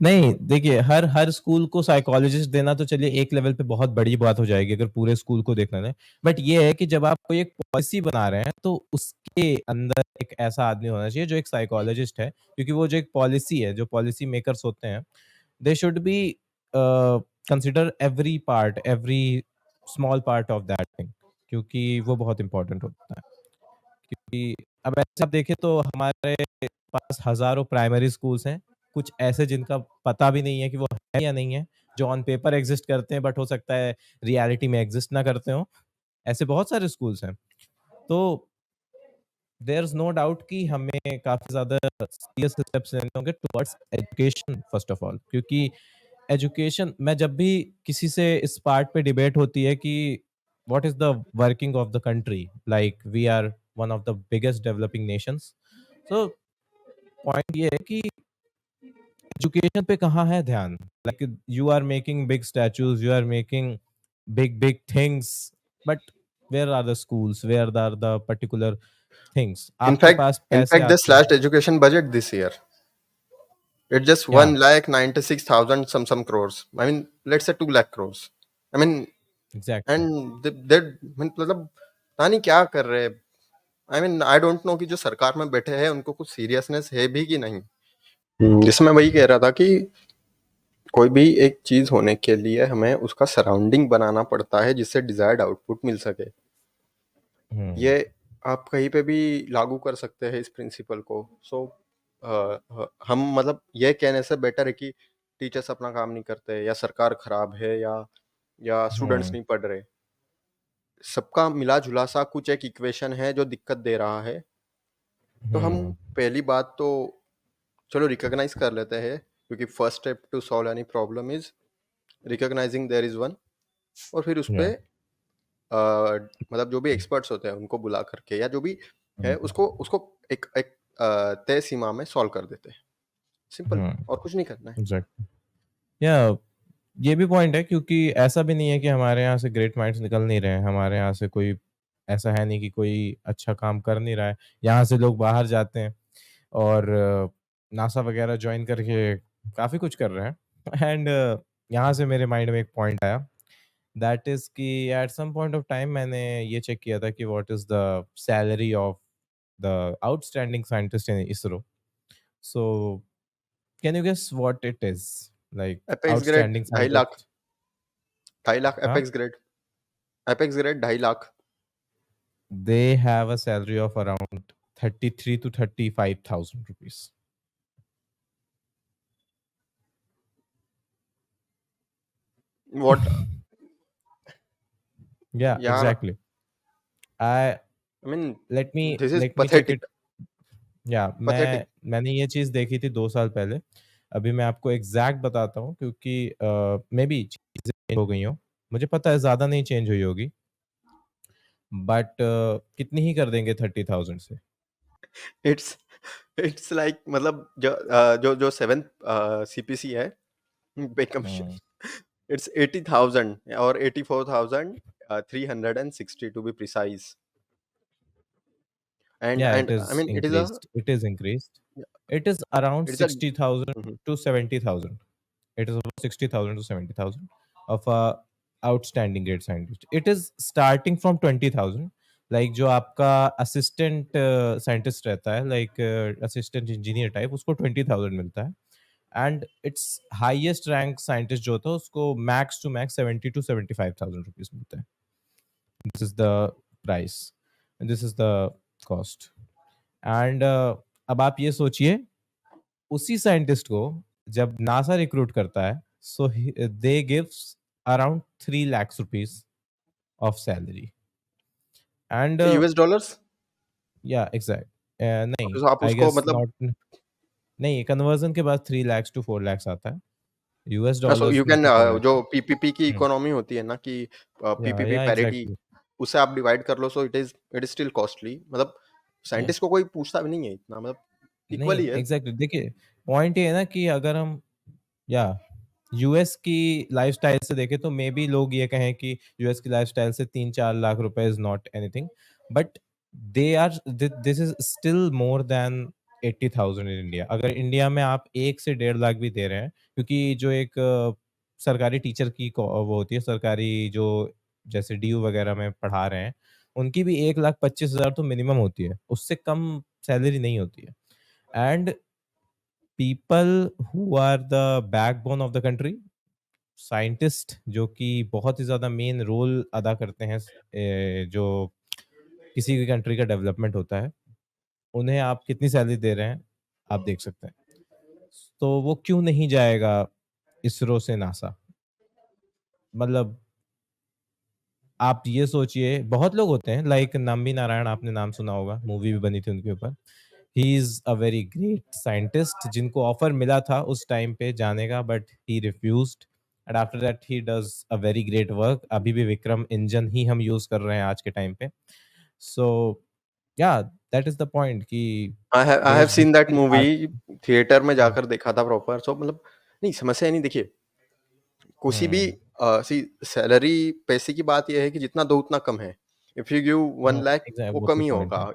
नहीं देखिए, हर हर स्कूल को साइकोलॉजिस्ट देना तो चलिए एक लेवल पे बहुत बड़ी बात हो जाएगी अगर पूरे स्कूल को देखना है। बट ये है कि जब आप कोई एक पॉलिसी बना रहे हैं तो उसके अंदर एक ऐसा आदमी होना चाहिए जो एक साइकोलॉजिस्ट है, क्योंकि वो जो एक पॉलिसी है, जो पॉलिसी मेकर्स होते हैं, they should be consider every part, every small part of that thing, क्योंकि वो बहुत इंपॉर्टेंट होता है। क्योंकि अब ऐसे आप देखें तो हमारे पास हज़ारों प्राइमरी स्कूल्स हैं, कुछ ऐसे जिनका पता भी नहीं है कि वो है या नहीं है, जो ऑन पेपर एग्ज़िस्ट करते हैं बट हो सकता है रियलिटी में एग्ज़िस्ट ना करते हों, ऐसे बहुत सारे स्कूल्स हैं। तो देयर इज़ नो डाउट कि हमें काफ़ी ज़्यादा सीरियस स्टेप्स लेने होंगे towards education first of all, क्योंकि एजुकेशन, मैं जब भी किसी से इस पार्ट पे डिबेट होती है कि what is the working of the country, like we are one of the biggest developing nations, so point ये है कि एजुकेशन पे कहाँ है ध्यान? Like you are making big statues, you are making big big things, but where are the schools, where are the particular things? आपके in fact पास पैसे इनफैक्ट दे आते हैं। Slashed education budget this year. It's just या 1,96,000 some crores. I mean, let's say 2 lakh crores. I mean, exactly. and they मतलब पता नहीं क्या कर रहे हैं। आई मीन आई डोंट नो कि जो सरकार में बैठे हैं उनको कुछ सीरियसनेस है भी कि नहीं। जिसमें वही कह रहा था कि कोई भी एक चीज होने के लिए हमें उसका सराउंडिंग बनाना पड़ता है जिससे डिजायर्ड आउटपुट मिल सके। हम्म। ये आप कहीं पे भी लागू कर सकते हैं इस प्रिंसिपल को। सो हम मतलब ये कहने से बेटर है कि टीचर्स अपना काम नहीं करते, या सरकार खराब है, या स्टूडेंट्स हम्म। नहीं पढ़ रहे। सबका मिला जुला सा कुछ एक इक्वेशन है जो दिक्कत दे रहा है। तो हम हम्म। पहली बात तो चलो रिकॉग्नाइज कर लेते हैं, क्योंकि first step to solve any problem is recognizing there is one. और फिर उस पे या मतलब जो भी एक्सपर्ट्स होते हैं उनको बुला करके, या जो भी है उसको उसको एक एक तय सीमा में सॉल्व कर देते हैं। सिंपल, हम्म। और कुछ नहीं करना है। एग्जैक्टली। या ये भी पॉइंट है, क्योंकि ऐसा भी नहीं है कि हमारे यहाँ से ग्रेट माइंड्स निकल नहीं रहे हैं, हमारे यहाँ से कोई ऐसा है नहीं कि कोई अच्छा काम कर नहीं रहा है। यहाँ से लोग बाहर जाते हैं और नासा वगैरह ज्वाइन करके काफ़ी कुछ कर रहे हैं। एंड यहाँ से मेरे माइंड में एक पॉइंट आया, दैट इज़ कि at some point of time मैंने ये चेक किया था कि what is the salary of the outstanding scientist in ISRO. So can you guess what it is? Like apex grade outstanding 2.5 lakh, scientist. 2.5 lakh हाँ? Apex grade 2.5 lakh. They have a salary of around 33 to 35,000 rupees. What Yeah, यार, exactly. I I mean let me this is let me check it. Pathetic, या pathetic. मैंने ये चीज़ देखी थी 2 साल पहले। अभी मैं आपको एग्ज़ैक्ट बताता हूँ, क्योंकि मेबी चीज़ें चेंज हो गई हों। मुझे पता है ज़्यादा नहीं चेंज हुई होगी, बट कितनी ही कर देंगे 30,000 से? इट्स इट्स लाइक मतलब जो 7th सीपीसी है पे कमीशन, हुँ। इट्स 80,000 और 84,360 to be precise, Yeah, it and I is mean it is a increased. It is increased. It is around it is a 60,000 to 70,000. It is about 60,000 to 70,000 of a outstanding grade scientist. It is starting from 20,000. Like जो आपका assistant scientist रहता है, like assistant engineer type, उसको 20,000 मिलता है। And it's highest rank scientist जो होता है उसको max to max 70 to 75,000 rupees मिलता है। This is the price, this is the cost. And अब आप ये सोचिए, उसी साइंटिस्ट को जब नासा रिक्रूट करता है, so they gives around 3 lakh rupees of salary. And US dollars. या एग्जैक्ट, नहीं, तो आप आई उसको गेस मतलब नॉट, नहीं, कन्वर्जन के बाद 3 लाख to 4 लाख आता है यूएस सो डॉलर्स यू में, कैन तो 4 लाख। जो पीपीपी की इकोनॉमी होती है ना कि या पीपीपी या पैरिटी, एग्जैक्टली। उसे आप डिवाइड कर लो, so it is still costly, मतलब या साइंटिस्ट को कोई पूछता भी नहीं है इतना, मतलब इक्वल नहीं, ही है। एग्जैक्टली, देखिए, पॉइंट ये है ना कि अगर हम, या यूएस की लाइफस्टाइल से देखें तो मे बी लोग ये कहें कि यूएस की लाइफस्टाइल से 3-4 लाख रुपए is not anything, but they are, this is still more than 80,000 in India. अगर इंडिया में आप 1 से 1.5 लाख भी दे रहे हैं, क्योंकि जो एक सरकारी टीचर की वो होती है, सरकारी जो जैसे डीयू वगैरह में पढ़ा रहे हैं, उनकी भी 1,25,000 तो मिनिमम होती है, उससे कम सैलरी नहीं होती है। And people who are the backbone of the country, scientist जो कि बहुत ही ज़्यादा मेन रोल अदा करते हैं, जो किसी भी कंट्री का डेवलपमेंट होता है, उन्हें आप कितनी सैलरी दे रहे हैं, आप देख सकते हैं। तो वो क्यों नहीं जाएगा इसरो से नासा? मतलब आप ये सोचिए, बहुत लोग होते हैं, लाइक नम्बी नारायण, आपने नाम सुना होगा, मूवी भी बनी थी उनके ऊपर। ही is a very great scientist, जिनको ऑफर मिला था उस टाइम पे जाने का, but he refused, and after that he does a very great work. अभी भी विक्रम इंजन ही हम यूज़ कर रहे हैं आज के टाइम पे। सो या, दैट इज़ द पॉइंट कि I have their seen that जितने भी मूवी, आज। थिएटर में हुँ, जाकर देखा था प्रॉपर, सो मतलब नहीं समस्या नहीं, देखिए किसी भी हुँ, सी सैलरी, पैसे की बात ये है कि जितना दो उतना कम है। इफ यू गिव वन हुँ, लाख वो वो कम तो ही पॉइंट होगा,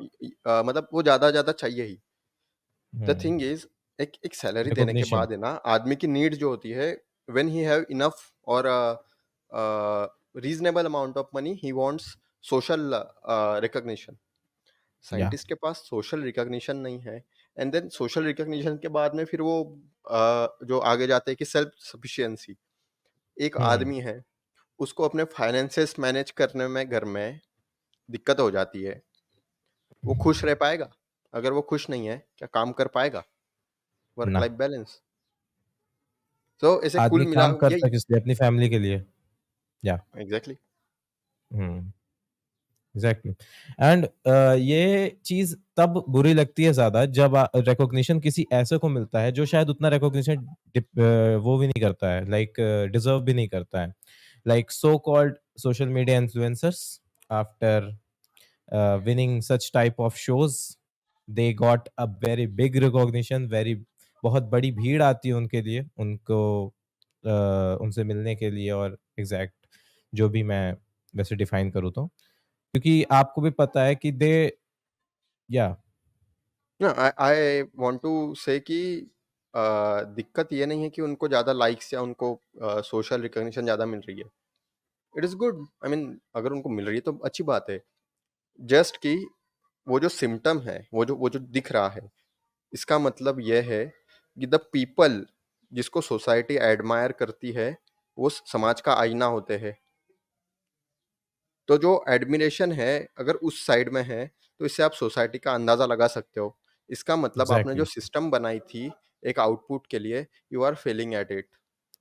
है। मतलब वो ज्यादा ज्यादा चाहिए ही। द हुँ, थिंग इज, एक एक सैलरी देने के रिकॉग्निशन। बाद है ना, आदमी की नीड जो होती है, व्हेन ही हैव इनफ और reasonable amount of money, he wants social recognition. या साइंटिस्ट के पास सोशल रिकॉग्निशन नहीं है, एंड देन सोशल रिकॉग्निशन के बाद में फिर वो जो आगे जाते हैं कि सेल्फ सफिशिएंसी, एक हुँ, आदमी है, उसको अपने फाइनेंसेस मैनेज करने में घर में दिक्कत हो जाती है, वो खुश रह पाएगा? अगर वो खुश नहीं है, क्या काम कर पाएगा? वर्क ना। Life balance. तो ऐसे कुल आदमी मिला काम यही। करता किस लिए? अपनी फैमिली के लिए। या एग्जैक्टली। हुँ। एग्जैक्टली। एंड ये चीज तब बुरी लगती है ज्यादा जब रिकॉग्निशन किसी ऐसे को मिलता है जो शायद उतना रिकॉग्निशन वो भी नहीं करता है, लाइक डिजर्व भी नहीं करता है, like so called social media influencers. After winning such type of shows, they got a very big recognition, very, बहुत बड़ी भीड़ आती है उनके लिए, उनको उनसे मिलने के लिए, और एग्जैक्ट जो भी मैं वैसे डिफाइन करूँ तो, क्योंकि आपको भी पता है कि दे, या आई आई वांट टू से कि दिक्कत ये नहीं है कि उनको ज़्यादा लाइक्स या उनको सोशल रिकॉग्निशन ज़्यादा मिल रही है। It is good, I mean अगर उनको मिल रही है तो अच्छी बात है। जस्ट कि वो जो सिम्पटम है, वो जो दिख रहा है, इसका मतलब ये है कि द पीपल जिसको सोसाइटी एडमायर करती है, वो समाज का आईना होते हैं। तो जो एडमिरेशन है, अगर उस साइड में है, तो इससे आप सोसाइटी का अंदाजा लगा सकते हो। इसका मतलब आपने जो एग्ज़ैक्टली, सिस्टम बनाई थी एक आउटपुट के लिए, you are failing at it.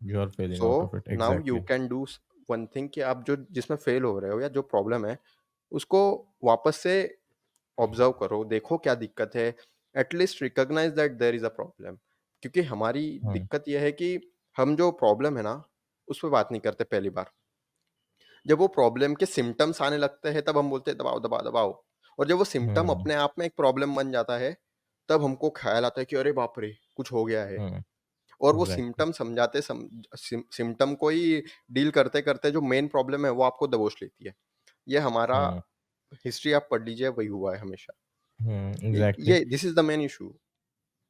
You are failing so out of it, now you exactly. Can do one thing कि आप जो जिसमें फेल हो रहे हो या जो प्रॉब्लम है, उसको वापस से ऑब्जर्व करो, देखो क्या दिक्कत है, at least recognize that there is a problem. क्योंकि हमारी हुँ, दिक्कत यह है कि हम जो प्रॉब्लम है ना, उस पर बात नहीं करते पहली बार। जब वो प्रॉब्लम के सिम्टम्स आने लगते हैं, तब हम बोलते हैं दबाओ दबाओ दबाओ। और जब वो सिम्टम हुँ, अपने आप में एक प्रॉब्लम बन जाता है, तब हमको ख़्याल आता है कि अरे बाप रे! कुछ हो गया है। हुँ, और वो एग्ज़ैक्टली। सिम्पटम समझाते सिम्पटम को ही डील करते-करते जो मेन प्रॉब्लम है वो आपको दबोच लेती है। ये हमारा हुँ, हिस्ट्री आप पढ़ लीजिए वही हुआ है हमेशा। हुँ, ये एग्ज़ैक्टली ये this is the main issue.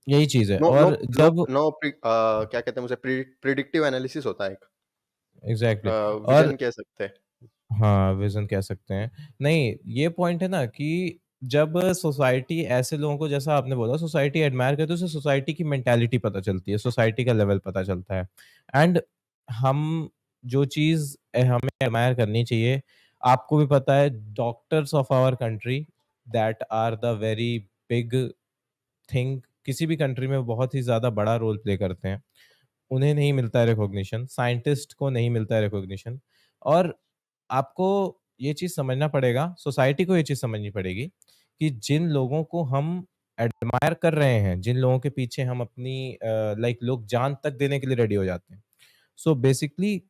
यही चीज़ है नो नो और नो जब नो क्या कहते हैं उसे प्रिडिक्टिव एनालिसिस होता है एक। एग्ज़ैक्टली और विज़न कह सकते हैं। हाँ, विज़न कह सकते हैं। नहीं, ये पॉइंट है ना कि जब सोसाइटी ऐसे लोगों को जैसा आपने बोला सोसाइटी एडमायर करती है, तो उसे सोसाइटी की मेंटालिटी पता चलती है, सोसाइटी का लेवल पता चलता है। एंड हम जो चीज़ हमें एडमायर करनी चाहिए, आपको भी पता है doctors of our country that are the very big thing किसी भी कंट्री में बहुत ही ज़्यादा बड़ा रोल प्ले करते हैं। उन्हें नहीं मिलता है रिकॉग्निशन, साइंटिस्ट को नहीं मिलता है रिकॉग्निशन और आपको ये चीज़ समझना पड़ेगा, सोसाइटी को ये चीज़ समझनी पड़ेगी कि जिन लोगों को हम एडमायर कर रहे हैं, जिन लोगों के पीछे हम अपनी लाइक लोग जान तक देने के लिए रेडी हो जाते हैं। So basically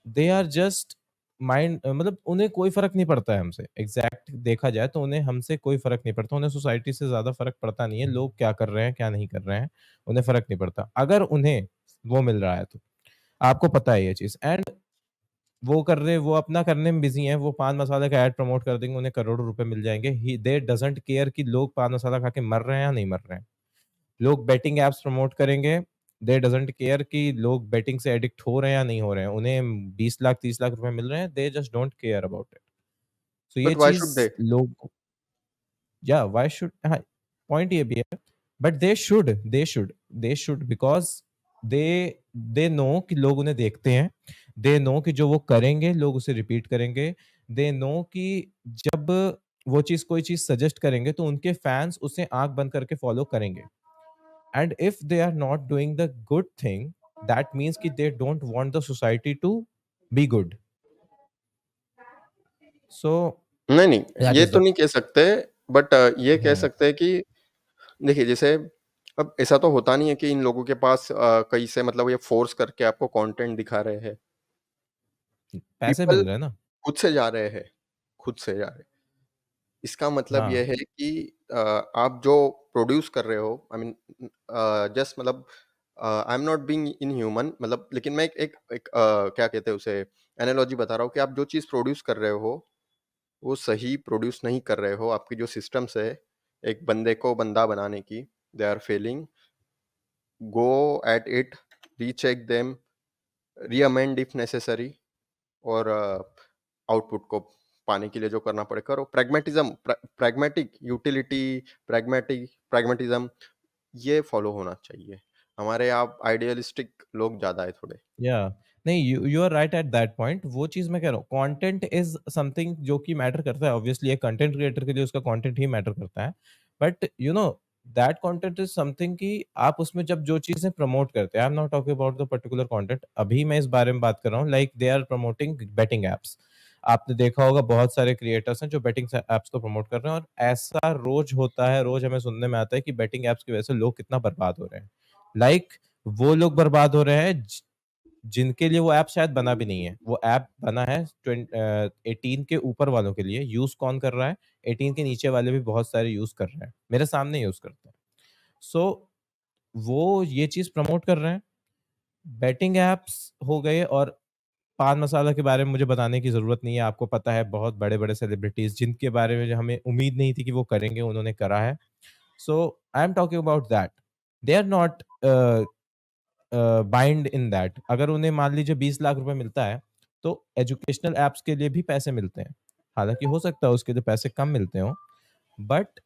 they are just mind मतलब उन्हें कोई फ़र्क नहीं पड़ता है हमसे। एग्ज़ैक्ट देखा जाए तो उन्हें हमसे कोई फ़र्क नहीं पड़ता। उन्हें सोसाइटी से ज़्यादा फ़र्क पड़ता नहीं है, लोग क्या कर रहे हैं, क्या नहीं कर रहे हैं, उन्हें फ़र्क नहीं पड़ता। अगर उन्हें वो मिल रहा है तो। आपको पता है ये चीज़ एंड वो अपना करने में बिज़ी हैं, वो पान मसाला का ऐड प्रमोट कर देंगे, उन्हें करोड़ों रुपए मिल जाएँगे। ही दे डज़न्ट केयर कि लोग पान मसाला खा के मर रहे हैं या नहीं मर रहे हैं। लोग बेटिंग ऐप्स प्रमोट करेंगे, दे डज़न्ट केयर कि लोग बेटिंग से एडिक्ट हो रहे हैं या नहीं हो रहे हैं। उन्हें 20 लाख 30 लाख रुपए मिल रहे हैं, they just don't care about it. So ये बट व्हाई चीज़ शुड दे? लोग या व्हाई शुड हाँ, पॉइंट ये भी है but they should because they they know कि लोग उन्हें देखते हैं। दे नो कि जो वो करेंगे लोग उसे रिपीट करेंगे। दे नो कि जब वो चीज़ कोई चीज़ सजेस्ट करेंगे तो उनके फैन्स उसे आँख बंद करके फॉलो करेंगे। And if they are not doing the good thing that means कि they don't want the society to be good. So नहीं, नहीं, दैट ये इज़ तो द नहीं कह सकते बट ये कह हुँ, सकते हैं कि देखिए जैसे अब ऐसा तो होता नहीं है कि इन लोगों के पास कहीं से मतलब ये फ़ोर्स करके आपको कंटेंट दिखा रहे हैं। पैसे पीपल मिल रहे हैं ना। खुद से जा रहे हैं, खुद से जा रहे हैं। इसका मतलब ये हाँ, है कि आप जो प्रोड्यूस कर रहे हो आई मीन जस्ट मतलब आई एम नॉट बीइंग इनह्यूमन मतलब लेकिन मैं एक क्या कहते हैं उसे एनालॉजी बता रहा हूँ कि आप जो चीज़ प्रोड्यूस कर रहे हो, वो सही प्रोड्यूस नहीं कर रहे हो। आपकी जो सिस्टम्स है, एक बंदे को बंदा बनाने की, they are failing. Go at it, recheck them, reamend if necessary और आउटपुट को पाने के लिए जो करना पड़े करो। प्रैग्मैटिक यूटिलिटी, प्रैग्मैटिज्म ये फॉलो होना चाहिए। हमारे यहाँ आइडियलिस्टिक लोग ज़्यादा है थोड़े। या नहीं you you are right at that point वो चीज़ मैं कह रहा हूँ कंटेंट इज़ समथिंग जो कि मैटर करता है ऑब्वियसली एक कंटेंट क्रिएटर के लिए उसका कंटेंट ही मैटर करता है। But you know that content is something कि आप उसमें जब जो चीज़ें प्रमोट करते हैं I am not talking about the particular content अभी मैं इस बारे में बात कर रहा हूँ like they are promoting betting apps. आपने देखा होगा बहुत सारे क्रिएटर्स हैं जो बेटिंग ऐप्स को प्रमोट कर रहे हैं और ऐसा रोज़ होता है, रोज़ हमें सुनने में आता है कि बेटिंग ऐप्स की वजह से लोग कितना बर्बाद हो रहे हैं। लाइक वो लोग बर्बाद हो रहे हैं जिनके लिए वो ऐप शायद बना भी नहीं है। वो ऐप बना है 18 के ऊपर वालों के लिए, यूज़ कौन कर रहा है? 18 के नीचे वाले भी बहुत सारे यूज़ कर रहे हैं। मेरे सामने यूज़ करते हैं। सो वो ये चीज़ प्रमोट कर रहे हैं। बेटिंग ऐप्स हो गए और पान मसाला के बारे में मुझे बताने की ज़रूरत नहीं है। आपको पता है बहुत बड़े-बड़े सेलिब्रिटीज़ जिनके बारे में जो हमें उम्मीद नहीं थी कि वो करेंगे, उन्होंने करा है। So I am talking about that. They are not bind in that अगर उन्हें मान लीजिए 20 लाख रुपए मिलता है, तो एजुकेशनल ऐप्स के लिए भी पैसे मिलते हैं। हालाँकि हो सकता है उसके लिए पैसे कम मिलते हों, बट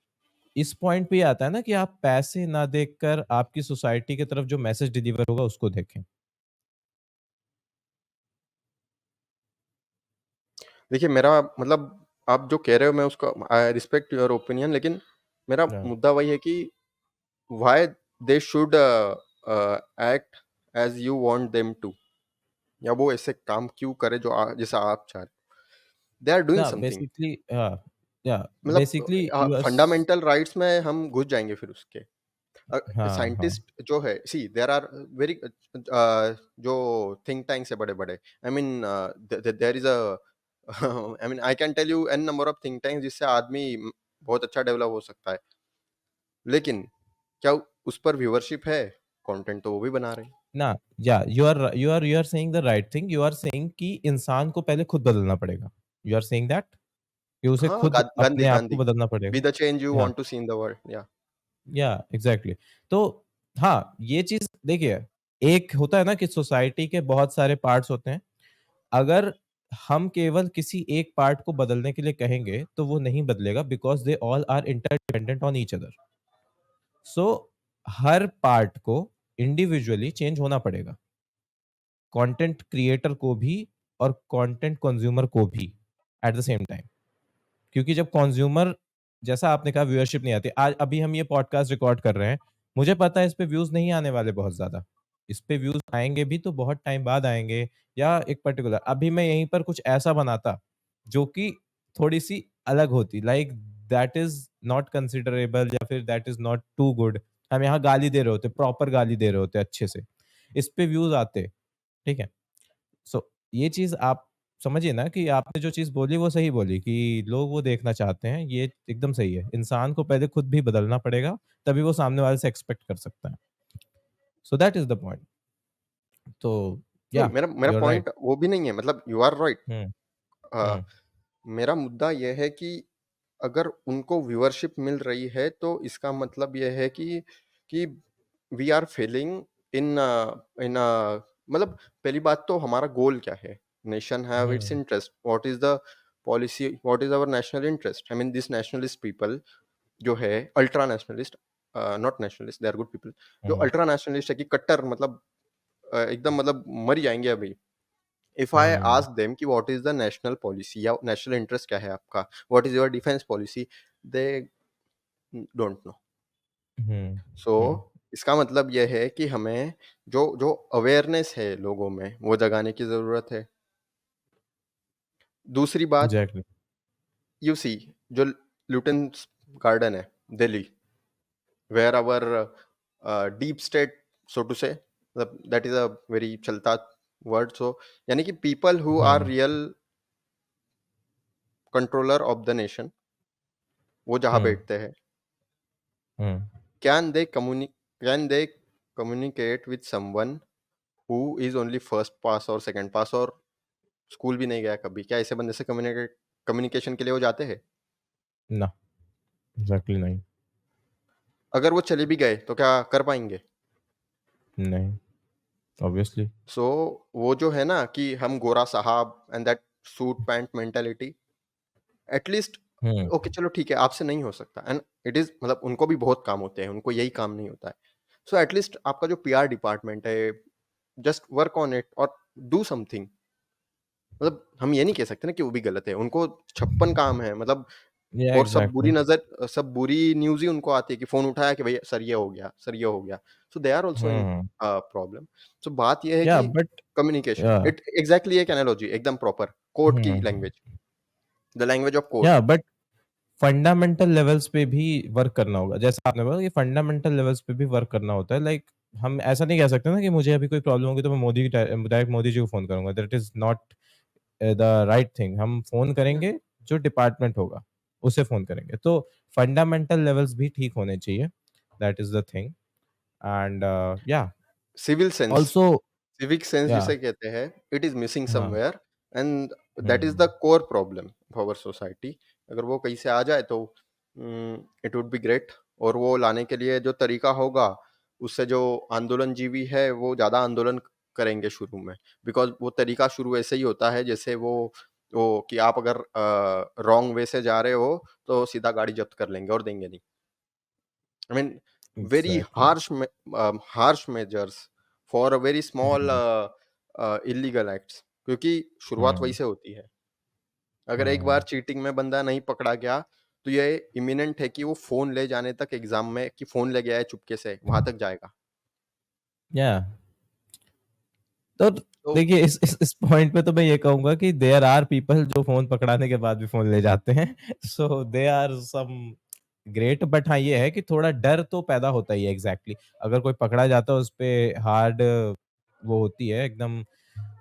इस पॉइंट पे ये आता है ना कि आप पैसे ना देखकर आपकी सोसाइटी की तरफ जो मैसेज डिलीवर होगा उसको देखें। देखिए मेरा मतलब आप जो कह रहे हो मैं उसका आई रिस्पेक्ट योर ओपिनियन लेकिन मेरा हाँ, मुद्दा वही है कि why they should act as you want them to yeah वो ऐसे काम क्यों करे जो जैसा आप चाह रहे हो? दे आर डूइंग या समथिंग बेसिकली हाँ, या मतलब बेसिकली यू आर स फंडामेंटल राइट्स में हम घुस जाएँगे फिर उसके। हाँ, हाँ। साइंटिस्ट जो है सी देयर आर वेरी जो थिंक टैंक्स है बड़े-बड़े I mean there is a I mean I can tell you an number of think tanks जिससे आदमी बहुत अच्छा डेवलप हो सकता है। लेकिन क्या उस पर व्यूअरशिप है? कंटेंट तो वो भी बना रहे हैं। ना, yeah you are saying the right thing. You are saying कि इंसान को पहले खुद बदलना पड़ेगा। यू आर सेइंग दैट कि उसे हाँ, खुद गांधी अपने आप को गांधी बदलना बी पड़ेगा। The change you yeah want to see in the world. Yeah yeah exactly. तो हाँ, ये चीज देखिए, एक होता है ना कि सोसाइटी के बहुत सारे पार्ट्स होते हैं। अगर हम केवल किसी एक पार्ट को बदलने के लिए कहेंगे तो वो नहीं बदलेगा, because they all are interdependent on each other. So हर पार्ट को इंडिविजुअली चेंज होना पड़ेगा, कंटेंट क्रिएटर को भी और कंटेंट कंज्यूमर को भी एट द सेम टाइम। क्योंकि जब कंज्यूमर, जैसा आपने कहा, व्यूअरशिप नहीं आती। आज अभी हम ये पॉडकास्ट रिकॉर्ड कर रहे हैं, मुझे पता है इस पे व्यूज नहीं आने वाले बहुत ज्यादा। इस पे व्यूज आएंगे भी तो बहुत टाइम बाद आएंगे, या एक पर्टिकुलर, अभी मैं यहीं पर कुछ ऐसा बनाता जो कि थोड़ी सी अलग होती, like that is not considerable, या फिर that is not too good. हम यहाँ गाली दे रहे होते, प्रॉपर गाली दे रहे होते अच्छे से, इस पे व्यूज आते। ठीक है। सो ये चीज़ आप समझिए ना कि आपने जो चीज़ बोली वो सही बोली, कि लोग वो देखना चाहते हैं, ये एकदम सही है। इंसान को पहले खुद भी बदलना पड़ेगा, तभी वो सामने वाले से एक्सपेक्ट कर सकता है। So that is the point. तो नहीं, या मेरा मेरा यू आर राइट। पॉइंट वो भी नहीं है, मतलब यू आर राइट। हुँ, अ, हुँ, मेरा मुद्दा ये है कि अगर उनको व्यूअरशिप मिल रही है तो इसका मतलब ये है कि we are failing in in मतलब पहली बात तो हमारा गोल क्या है? Nation have its uh, interest, what is the policy, what is our national interest? I mean this nationalist people जो है, ultra nationalist, not nationalist, they are good people. जो हुँ, अल्ट्रा नेशनलिस्ट है कि कट्टर, मतलब एकदम, मतलब मर जाएंगे अभी। If I hmm, ask them कि what is the national policy या नेशनल इंटरेस्ट क्या है आपका, what is your defence policy, they don't know. Hmm, so hmm, इसका मतलब यह है कि हमें जो जो अवेयरनेस है लोगों में वो जगाने की जरूरत है। दूसरी बात, एग्ज़ैक्टली। यू सी, जो लुटन गार्डन है Delhi, where our deep state, so to say, that is a very चलता वर्ड, सो यानी कि people who are uh, real controller of the nation, वो जहाँ हुँ, बैठते हैं, हुँ। can they communicate with someone who is only first pass और second pass और स्कूल भी नहीं गया कभी? क्या ऐसे बंदे से कम्युनिकेशन के लिए वो जाते हैं? ना, एग्ज़ैक्टली नहीं, अगर वो चले भी गए तो क्या कर पाएंगे? नहीं, ऑब्वियसली। सो वो जो है ना कि हम गोरा साहब and that suit pant mentality, at least hmm, okay चलो ठीक है, आपसे नहीं हो सकता, एंड इट इज, मतलब उनको भी बहुत काम होते हैं, उनको यही काम नहीं होता है। सो एटलीस्ट आपका जो पीआर डिपार्टमेंट है, जस्ट वर्क ऑन इट और डू समथिंग। मतलब हम ये नहीं कह सकते ना कि वो भी गलत है, उनको 56 काम है, मतलब। या और एग्ज़ैक्टली। सब बुरी न्यूज़ ही उनको आती है कि फ़ोन उठाया कि भई सर ये हो गया, सर ये हो गया। So they are also in hmm, problem. So बात ये है या कि बट कम्युनिकेशन, या इट एग्ज़ैक्टली एक एनालॉजी एकदम प्रॉपर कोर्ट की hmm, language, the language of court. या बट फंडामेंटल लेवल्स पे भी वर्क करना होगा। जैसा आपने बोला कि फंडामेंटल लेवल्स पे भी वर्क करना होता है। लाइक हम ऐसा नहीं कह सकते ना कि मुझे अभी कोई प्रॉब्लम होगी तो मैं डायरेक्ट मोदी जी को फ़ोन करूँगा। That is not the right thing. हम फ़ोन या करेंगे, जो डिपार्टमेंट होगा, उसे फ़ोन करेंगे। तो फंडामेंटल लेवल्स भी ठीक होने चाहिए। That is the thing. And या civil sense, also civic sense या जिसे कहते हैं, इट इज मिसिंग हाँ, somewhere, and that is hmm, the core problem of our society. अगर वो कहीं से आ जाए तो इट वुड बी ग्रेट। और वो लाने के लिए जो तरीका होगा, उससे जो आंदोलनजीवी है वो ज़्यादा आंदोलन करेंगे शुरू में, बिकॉज वो तरीका शुरू ऐसे ही होता है जैसे वो कि आप अगर रॉन्ग वे से जा रहे हो तो सीधा गाड़ी जब्त कर लेंगे और देंगे नहीं। I mean, very exactly. harsh measures for a very small hmm, illegal acts, क्योंकि शुरुआत वहीं हुँ, से होती है। अगर एक बार हुँ, चीटिंग में बंदा नहीं पकड़ा गया, तो ये इमिनेंट है कि वो फ़ोन ले जाने तक एग्ज़ाम में, कि फ़ोन ले गया है चुपके से, वहाँ तक जाएगा। या तो तो देखिए, इस पॉइंट पे तो मैं ये कहूँगा कि देयर आर पीपल जो फ़ोन पकड़ाने के बाद भी फ़ोन ले जाते हैं। So they are some great, but हाँ, ये है कि थोड़ा डर तो पैदा होता ही है एग्ज़ैक्टली। अगर कोई पकड़ा जाता है, उस पे हार्ड वो होती है एकदम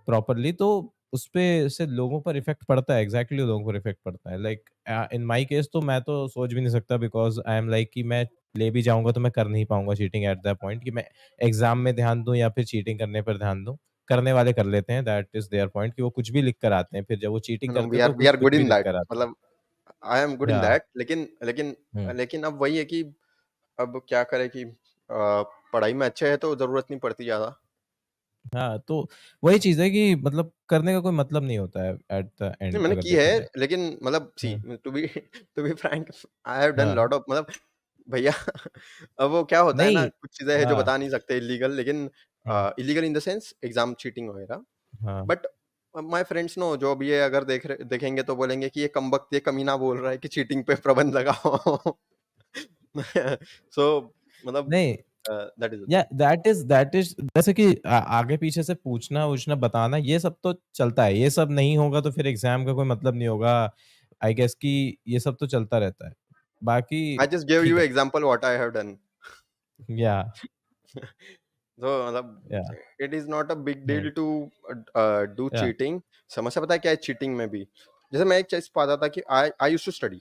प्रॉपरली, तो उसपे से लोगों पर इफ़ेक्ट पड़ता है, एग्ज़ैक्टली लोगों पर इफ़ेक्ट पड़ता है। लाइक इन माय केस तो मैं तो सोच भी नहीं सकता बिकॉज़ आई एम लाइक कि मैं ले भी जाऊँगा तो मैं कर नहीं पाऊँगा चीटिंग एट दैट पॉइंट कि मैं एग्ज़ाम में ध्यान दूँ या फिर चीटिंग करने पर ध्यान दूँ। करने वाले कर लेते हैं, दैट इज़ देयर पॉइंट कि वो कुछ भी लिख कर आते हैं, फिर जब वो चीटिंग नो, करते हैं तो वी कुछ आर कुछ गुड भी इन लिख दैट, कर आते हैं। मतलब आई एम गुड इन या दैट, लेकिन लेकिन हुँ। लेकिन अब वही है कि अब क्या करें कि पढ़ाई में अच्छे हैं तो ज़रूरत नहीं पड़ती ज़्यादा। हाँ, तो वही चीज़ है कि मतलब करने का कोई मतलब नहीं होता है एट द नहीं, एंड मैंने अगर की देखा है, जाए। लेकिन मतलब see hmm, to be to be frank, I have done हाँ। लॉट ऑफ, मतलब भैया अब वो क्या होता है ना, नहीं कुछ चीज़ें हैं जो हाँ, बता नहीं सकते इल्लीगल, लेकिन hmm, illegal in the sense exam cheating वगैरह। हाँ। बट माय फ्रेंड्स नो, जो अब ये अगर देखेंगे तो बोलेंगे कि ये कमबख्त, ये कमीना बोल रहा है कि चीटिंग पे प्रतिबंध लगाओ। सो मतलब नहीं दैट इज़ द या थिंग। दैट इज़ जैसे कि आगे पीछे से पूछना-वूछना बताना ये सब तो चलता है। ये सब नहीं होगा तो फिर एग्ज़ाम का कोई मतलब नहीं होगा। आई गेस कि ये सब तो चलता रहता है। बाकी आई जस्ट गिव ठीक यू है। Example what I have done. या तो मतलब yeah it is not a big uh, deal to do yeah cheating. समस्या पता है क्या है चीटिंग में भी? जैसे मैं एक चीज पाता था कि आई आई यूज्ड टू स्टडी।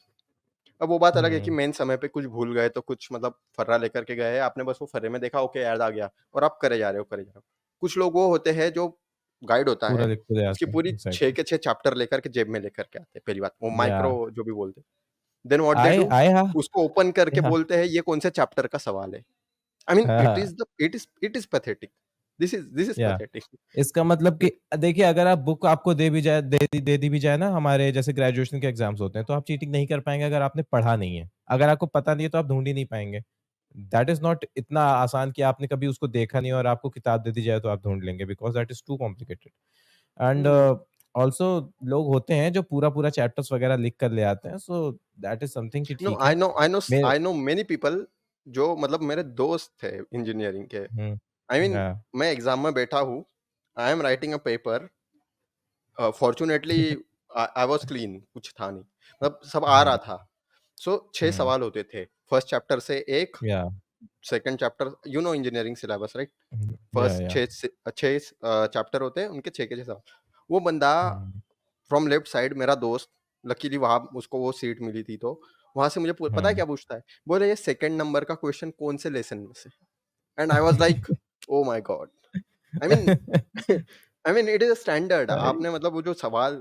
अब वो बात अलग है कि हुँ, मेन समय पे कुछ भूल गए तो कुछ मतलब फर्रा लेकर के गए, आपने बस वो फर्रे में देखा, ओके याद आ गया, और आप करे जा रहे हो, करे जा रहे हो। कुछ लोग वो होते हैं जो गाइड होता पूरा है, लिख के ले उसकी आते हैं। पूरी 6 एग्ज़ैक्टली। के 6 चैप्टर लेकर के जेब में लेकर के आते हैं, पहली बात। वो या माइक्रो जो भी बोलते हैं। Then what they I do, I हा उसको ओपन करके या बोलते हैं ये कौन से चैप्टर का सवाल है। आई मीन हाँ, it is pathetic. This is या पैथेटिक। इसका मतलब कि देखिए अगर आप बुक आपको दे दी भी जाए ना हमारे जैसे ग्रेजुएशन के एग्ज़ाम्स होते हैं, तो आप चीटिंग नहीं कर पाएँगे अगर आपने पढ़ा नहीं है। अगर आपको पता नहीं है तो आप ढूँढ ही नहीं पाएँगे। दैट इज़ नॉट इतना आसान कि आपने कभी उसको देखा नहीं और आपको किताब दे दी जाए तो आप ढूँढ लेंगे because that is too complicated. And also लोग होते हैं जो पूरा-पूरा चैप्टर्स वगैरह लिख कर ले आते हैं, सो दैट इज़ समथिंग कि नो, ठीक है। मेरे आई नो मेनी पीपल जो मतलब मेरे दोस्त थे इंजीनियरिंग के। हुँ, आई मीन हाँ, मैं एग्जाम में बैठा हूँ, I am writing a paper, fortunately I was clean, कुछ था नहीं, मतलब सब आ रहा हुँ, था। सो 6 हुँ, सवाल होते थे फर्स्ट चैप्टर से, एक या second chapter, you know engineering syllabus right. Hmm, first या 6 चैप्टर होते हैं, उनके 6 के 6 सवाल। वो बंदा हुँ, फ्रॉम लेफ्ट साइड, मेरा दोस्त, लकीली वहाँ उसको वो सीट मिली थी, तो वहाँ से मुझे पता है हुँ। क्या पूछता है? बोले ये सेकंड नंबर का क्वेश्चन कौन से लेसन में से? And I was like, oh my God! I mean I mean it is a standard. Right, आपने मतलब वो जो सवाल,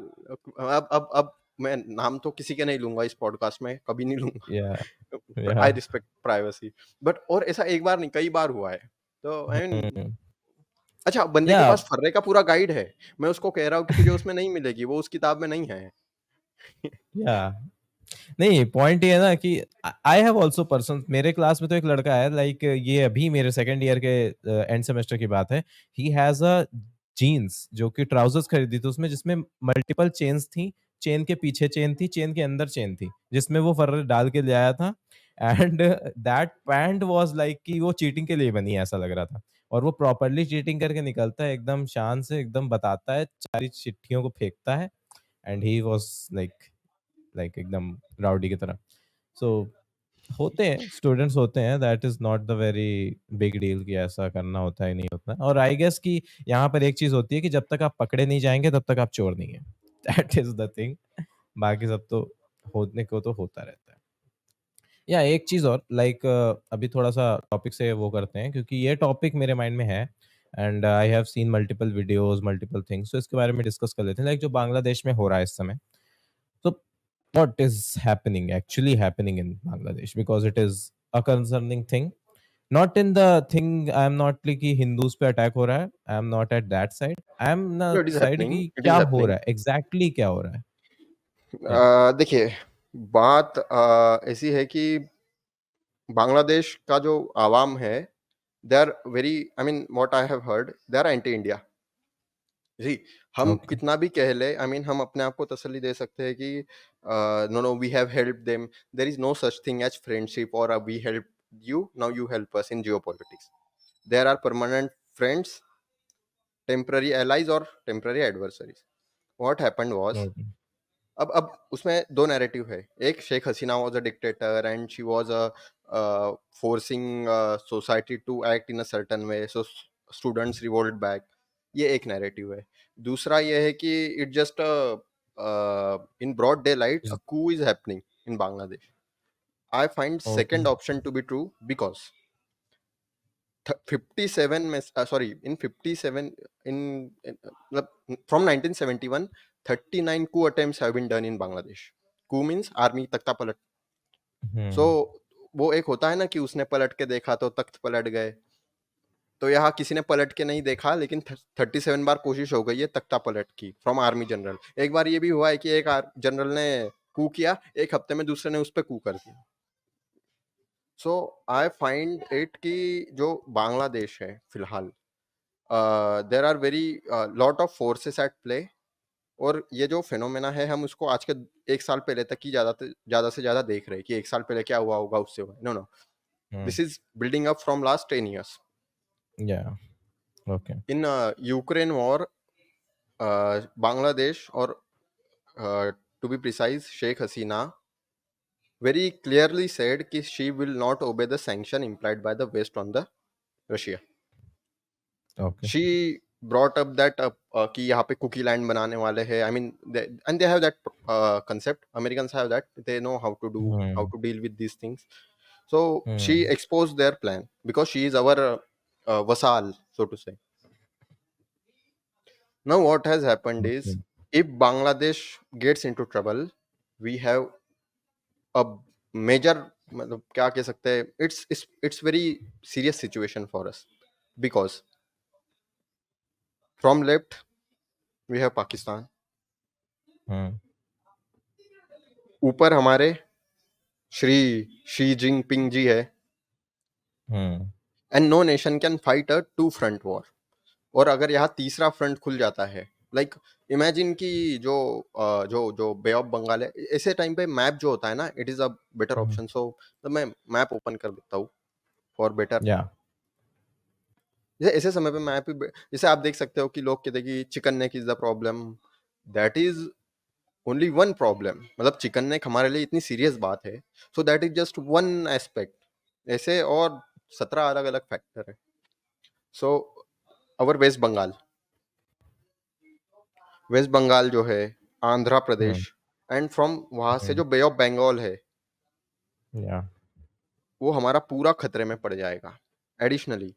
अब मैं नाम तो किसी के नहीं लूँगा इस पॉडकास्ट में, कभी नहीं या लूँगा। या आई रिस्पेक्ट प्राइवेसी। बट और ऐसा एक बार नहीं, कई बार हुआ है। तो आई मीन हुँ, अच्छा, बंदे के या पास फर्रे का पूरा गाइड है। मैं उसको कह रहा हूँ कि तुझे उसमें नहीं मिलेगी, वो उस किताब में नहीं है। या नहीं पॉइंट ये है ना कि आई हैव आल्सो पर्सन मेरे क्लास में तो एक लड़का है लाइक ये अभी मेरे सेकंड ईयर के एंड सेमेस्टर की बात है। ही हैज़ अ जीन्स जो कि ट्राउज़र्स खरीदी थी उसमें जिसमें मल्टीपल चेन्स थी। चेन के पीछे चेन थी, चेन के अंदर चेन थी, जिसमें वो फर्रे डाल के ले आया था and that pant was like कि वो चीटिंग के लिए बनी है ऐसा लग रहा था। और वो प्रॉपर्ली चीटिंग करके निकलता है एकदम शान से, एकदम बताता है, सारी चिट्ठियों को फेंकता है एंड ही वाज़ लाइक एकदम राउडी की तरह। सो होते हैं, स्टूडेंट्स होते हैं, that is not the very big deal कि ऐसा करना होता है, नहीं होता है। और आई गेस कि यहाँ पर एक चीज़ होती है कि जब तक आप पकड़े नहीं जाएँगे तब तक आप चोर नहीं हैं। That is the thing. बाकी सब तो होने को तो होता रहता है। या एक चीज़ और लाइक अभी थोड़ा-सा टॉपिक से वो करते हैं क्योंकि ये टॉपिक मेरे माइंड में है and I have seen multiple videos, multiple things तो इसके बारे में डिस्कस कर लेते हैं। लाइक जो बांग्लादेश में हो रहा है इस समय। So, what is happening actually happening in Bangladesh? Because it is a concerning thing. Not in the thing I am not like कि हिंदूज पे अटैक हो रहा है. I am not at that side. I am ना No, it is side happening, की it is क्या हो happening। रहा है एग्जैक्टली क्या हो रहा है या देखिए, बात ऐसी है कि बांग्लादेश का जो आवाम है, they are very, I mean what I have heard, they are anti India. जी, हम ओके कितना भी कह लें, आई मीन हम अपने आप को तसल्ली दे सकते हैं कि no, no, we have helped them, there is no such thing as friendship और we helped you, now you help us in geopolitics. There are permanent friends, temporary allies और temporary adversaries. What happened was, okay अब उसमें 2 narrative है। एक, Sheikh Hasina was a dictator and she was forcing society to act in a certain way, so students revolt back. ये एक narrative है। दूसरा ये है कि it just in broad daylight a ज coup is happening in Bangladesh. I find okay. Second option to be true because 57 में sorry in 57 मतलब from 1971 39 coup attempts have been done in Bangladesh. Coup means army तख्ता पलट। सो हुँ, वो एक होता है ना कि उसने पलट के देखा तो तख्त पलट गए। तो यहाँ किसी ने पलट के नहीं देखा, लेकिन 37 बार कोशिश हो गई है तख्ता पलट की फ्रॉम आर्मी जनरल। एक बार ये भी हुआ है कि एक जनरल ने कू किया, एक हफ्ते में दूसरे ने उस पर कू कर दिया। सो आई फाइंड इट कि जो बांग्लादेश है फिलहाल, there are very lot of forces at play. और ये जो फिनोमेना है हम उसको आज के 1 साल पहले तक ही ज़्यादा से ज़्यादा देख रहे हैं कि 1 साल पहले क्या हुआ होगा उससे हुआ। No no, hmm, this is building up from last 10 years। Yeah okay. In Ukraine war, Bangladesh और to be precise Sheikh Hasina very clearly said कि she will not obey the sanction implied by the West on the Russia. Okay. She brought up that कि यहाँ पे cookie land बनाने वाले हैं। I mean, and they have that concept. Americans have that. They know how hmm, to deal with these things. So she hmm, exposed their plan because she is our vassal, so to say. Now what has happened okay. is, if Bangladesh gets into trouble, we have a major, मतलब क्या कह सकते हैं, it's very serious situation for us because from left we have Pakistan, हुँ, ऊपर हमारे Shri she Jinping ji है, hmm, and no nation can fight a two front war. और अगर यहाँ तीसरा फ्रंट खुल जाता है, लाइक इमेजिन कि जो बे ऑफ बंगाल है, ऐसे टाइम पे मैप जो होता है ना, it is a better hmm, option. So तो मैं मैप ओपन कर देता हूँ फॉर बेटर। या जैसे ऐसे समय पे मैप ही जैसे आप देख सकते हो कि लोग कहते हैं कि chicken neck is the problem. That is only one problem, मतलब चिकन नेक हमारे लिए इतनी सीरियस बात है। So that is just one aspect, ऐसे और 17 अलग अलग फैक्टर है। सो अवर वेस्ट बंगाल जो है, आंध्र हुँ, प्रदेश, एंड फ्रॉम वहां से हुँ, जो बे ऑफ बंगाल है, या वो हमारा पूरा खतरे में पड़ जाएगा। एडिशनली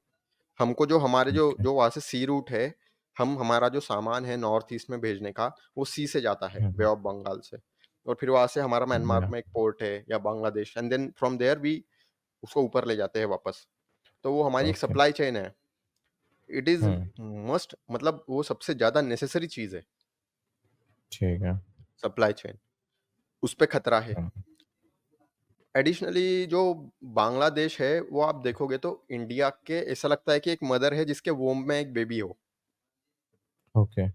हमको जो हमारे जो ओके। जो वहाँ से सी रूट है, हम हमारा जो सामान है नॉर्थ ईस्ट में भेजने का, वो सी से जाता है, बे हुँ, ऑफ बंगाल से। और फिर वहाँ से हमारा म्यांमार या में एक पोर्ट है या Bangladesh, and then from there we उसको ऊपर ले जाते हैं वापस। तो वो हमारी एक ओके। सप्लाई चेन है। इट इज हुँ, मस्ट, मतलब वो सबसे ज्यादा नेसेसरी चीज है, ठीक है। Supply chain. उस पे खतरा है। हुँ, एडिशनली जो बांग्लादेश है, वो आप देखोगे तो इंडिया के ऐसा लगता है कि एक मदर है जिसके वोम में एक बेबी हो। Okay.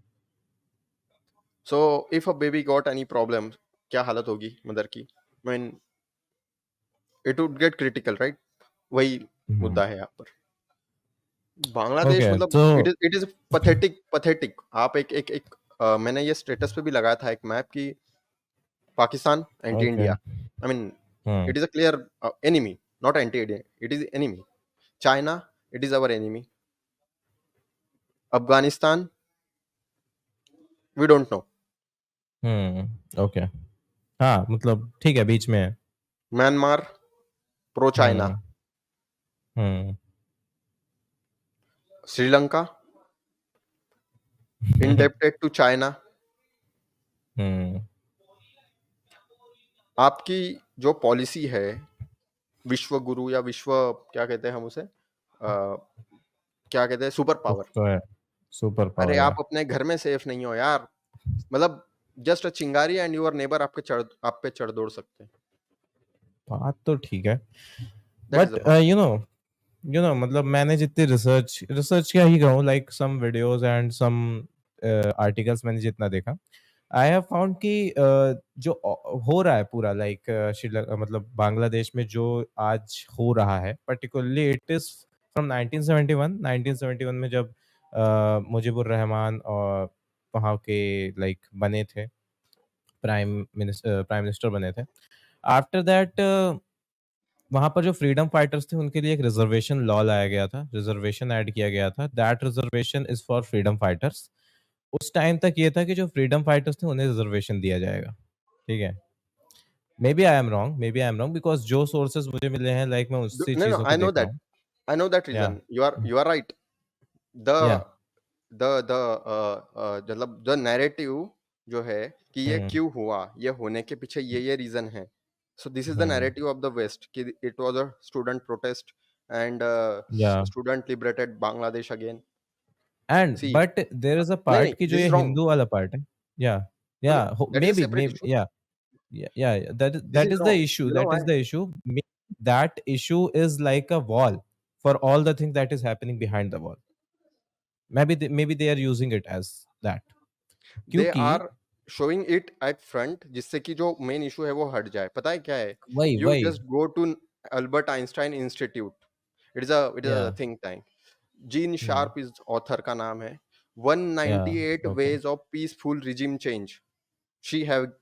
So if a baby got any problem, क्या हालत होगी मदर की? Mean it would get critical, right? वही हुँ, मुद्दा है यहाँ पर। बांग्लादेश ओके मतलब तो इट इज पथेटिक पथेटिक। आप मैंने ये स्टेटस पे भी लगाया था एक मैप की, Pakistan anti okay. India. I mean hmm, it is a clear enemy, not anti India, it is enemy. China, it is our enemy. Afghanistan, we don't know. Hmm, okay. हाँ, मतलब ठीक है, बीच में है। Myanmar, pro China. Hmm, hmm, Sri Lanka, indebted to China. Hmm, आपकी जो policy है, विश्व गुरु या विश्व, क्या कहते हैं हम उसे, क्या कहते हैं, सुपर कुछ पावर। तो है, सुपर अरे पावर आप है। अपने घर में सेफ नहीं हो यार। मतलब जस्ट अ चिंगारी एंड योर नेबर आप पे चढ़ दौड़ सकते हैं। बात तो ठीक है, that is the but problem. मतलब मैंने जितनी रिसर्च रिसर्च क्या ही कहूँ, like some videos and some articles मैंने जितना देखा, आई हैव फाउंड कि जो हो रहा है पूरा, लाइक श्रीलंका मतलब बांग्लादेश में जो आज हो रहा है, पर्टिकुलरली इट इज़ फ्रॉम 1971। 1971 में जब मुजीबुर रहमान और वहाँ के लाइक बने थे, प्राइम मिनिस्टर बने थे। आफ्टर दैट वहाँ पर जो फ्रीडम फाइटर्स थे उनके लिए एक रिजर्वेशन लॉ लाया गया था, रिजर्वेशन ऐड किया गया था, that reservation is for freedom fighters. उस टाइम तक ये था कि जो फ्रीडम फाइटर्स थे उन्हें रिजर्वेशन दिया जाएगा, ठीक है? May be I am wrong because जो सोर्सेज़ मुझे मिले हैं लाइक मैं उससे No, no, चीज़ों को देख रहा हूँ। I know that या, reason. You are right. The या, the मतलब द नैरेटिव जो है कि ये हुँ, क्यों हुआ, ये होने के पीछे ये रीजन है. So this is the hmm, narrative of the west कि it was a student protest and yeah student liberated Bangladesh again. And see but there is a नहीं पार्ट नहीं, कि जो दिस ये इज रॉन्ग. हिंदू वाला पार्ट है। या, नो या नो, हो that is a separate may issue. या, yeah, this that is is the wrong, issue, you know that is why? the issue. That issue is like a wall for all the things that is happening behind the wall. Maybe they are using it as that. They क्योंकि are showing it at front जिससे कि जो main issue है वो हट जाए. पता है क्या है? वही, यू वही। Just go to Albert Einstein Institute. It is a Yeah. Think tank. Gene uh, Sharp is author का नाम है. yeah, 198 okay. Ways of peaceful regime change. She have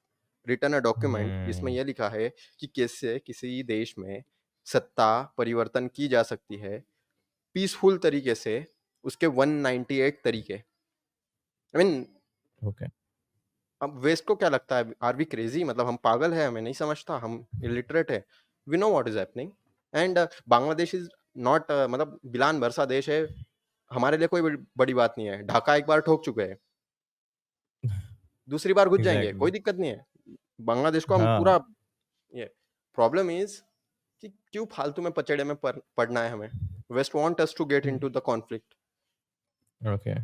written a document जिसमें हुँ, यह लिखा है कि कैसे किसी देश में सत्ता परिवर्तन की जा सकती है पीसफुल तरीके से. उसके 198 तरीके. I mean, okay. अब वेस्ट को क्या लगता है, आर वी क्रेजी, मतलब हम पागल है, हमें नहीं समझता, हम इलिटरेट है. We know what is happening. And Bangladesh is not, मतलब बिलान भरसा देश है. हमारे लिए कोई बड़ी बात नहीं है. ढाका एक बार ठोक चुके हैं, दूसरी बार घुस जाएंगे, कोई Exactly. दिक्कत नहीं है. बांग्लादेश को हम हाँ, पूरा, ये प्रॉब्लम इज कि क्यों फालतू में पचड़े में पड़ना है हमें. West want us to get um, into the conflict. Okay.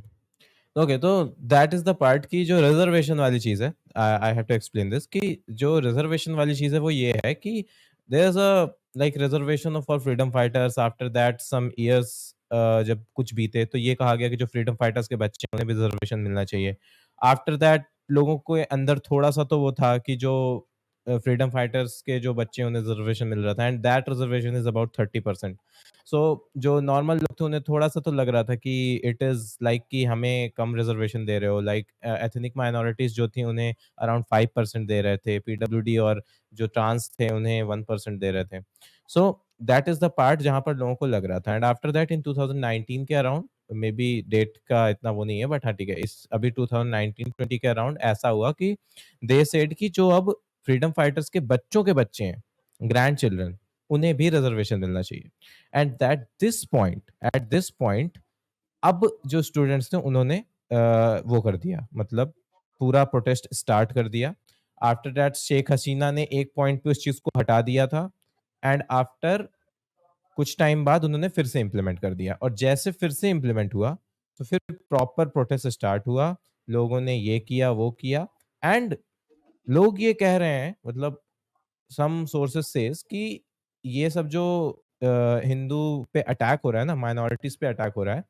Okay, तो दैट इज़ द पार्ट की जो रिज़र्वेशन वाली चीज़ है, I have to explain this कि जो रिज़र्वेशन वाली चीज़ है वो ये है कि there is a like reservation for freedom fighters after that some years, जब कुछ बीते तो ये कहा गया कि जो फ्रीडम फाइटर्स के बच्चे हैं उन्हें भी रिज़र्वेशन मिलना चाहिए। आफ्टर दैट लोगों के अंदर थोड़ा-सा तो वो था कि जो फ्रीडम फाइटर्स के जो बच्चे हैं उन्हें रिज़र्वेशन मिल रहा था and that reservation is about 30%। सो जो नॉर्मल लोग थे उन्हें थोड़ा-सा तो लग रहा था कि इट इज़ लाइक कि हमें कम रिज़र्वेशन दे रहे हो, लाइक एथनिक माइनॉरिटीज़ जो थी उन्हें अराउंड 5% दे रहे थे, पीडब्ल्यूडी और जो ट्रांस थे उन्हें 1% दे रहे थे। So that is the part जहाँ पर लोगों को लग रहा था एंड आफ्टर दैट इन 2019 के अराउंड, मे बी डेट का इतना वो नहीं है बट हाँ, ठीक है, इस अभी 2019-20 के अराउंड ऐसा हुआ कि दे सेड कि जो अब फ्रीडम फाइटर्स के बच्चों के बच्चे हैं, ग्रैंड चिल्ड्रन, उन्हें भी रिज़र्वेशन मिलना चाहिए। एंड एट दिस पॉइंट अब जो स्टूडेंट्स थे उन्होंने वो कर दिया, मतलब पूरा प्रोटेस्ट स्टार्ट कर दिया। आफ्टर दैट शेख हसीना ने एक पॉइंट पे उस चीज़ को हटा दिया था एंड आफ्टर कुछ टाइम बाद उन्होंने फिर से इम्प्लीमेंट कर दिया और जैसे फिर से इम्प्लीमेंट हुआ, तो फिर प्रॉपर प्रोटेस्ट स्टार्ट हुआ। लोगों ने ये किया, वो किया एंड लोग ये कह रहे हैं, मतलब सम सोर्सेस सेज कि ये सब जो हिंदू पे अटैक हो रहा है ना, माइनॉरिटीज़ पे अटैक हो रहा है,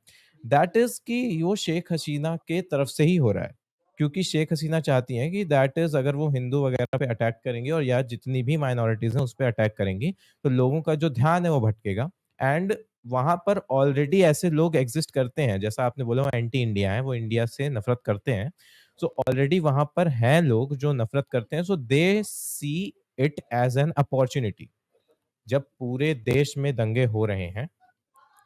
दैट इज़ कि वो शेख हसीना के तरफ से ही हो रहा है। क्योंकि शेख हसीना चाहती हैं कि दैट इज़ अगर वो हिंदू वगैरह पे अटैक करेंगी और या जितनी भी माइनॉरिटीज़ हैं उस पे अटैक करेंगी, तो लोगों का जो ध्यान है वो भटकेगा एंड वहाँ पर ऑलरेडी ऐसे लोग एग्ज़िस्ट करते हैं, जैसा आपने बोला वो एंटी इंडिया हैं, वो इंडिया से नफ़रत करते हैं। सो ऑलरेडी वहाँ पर हैं लोग जो नफ़रत करते हैं, so they see it as an opportunity. जब पूरे देश में दंगे हो रहे हैं,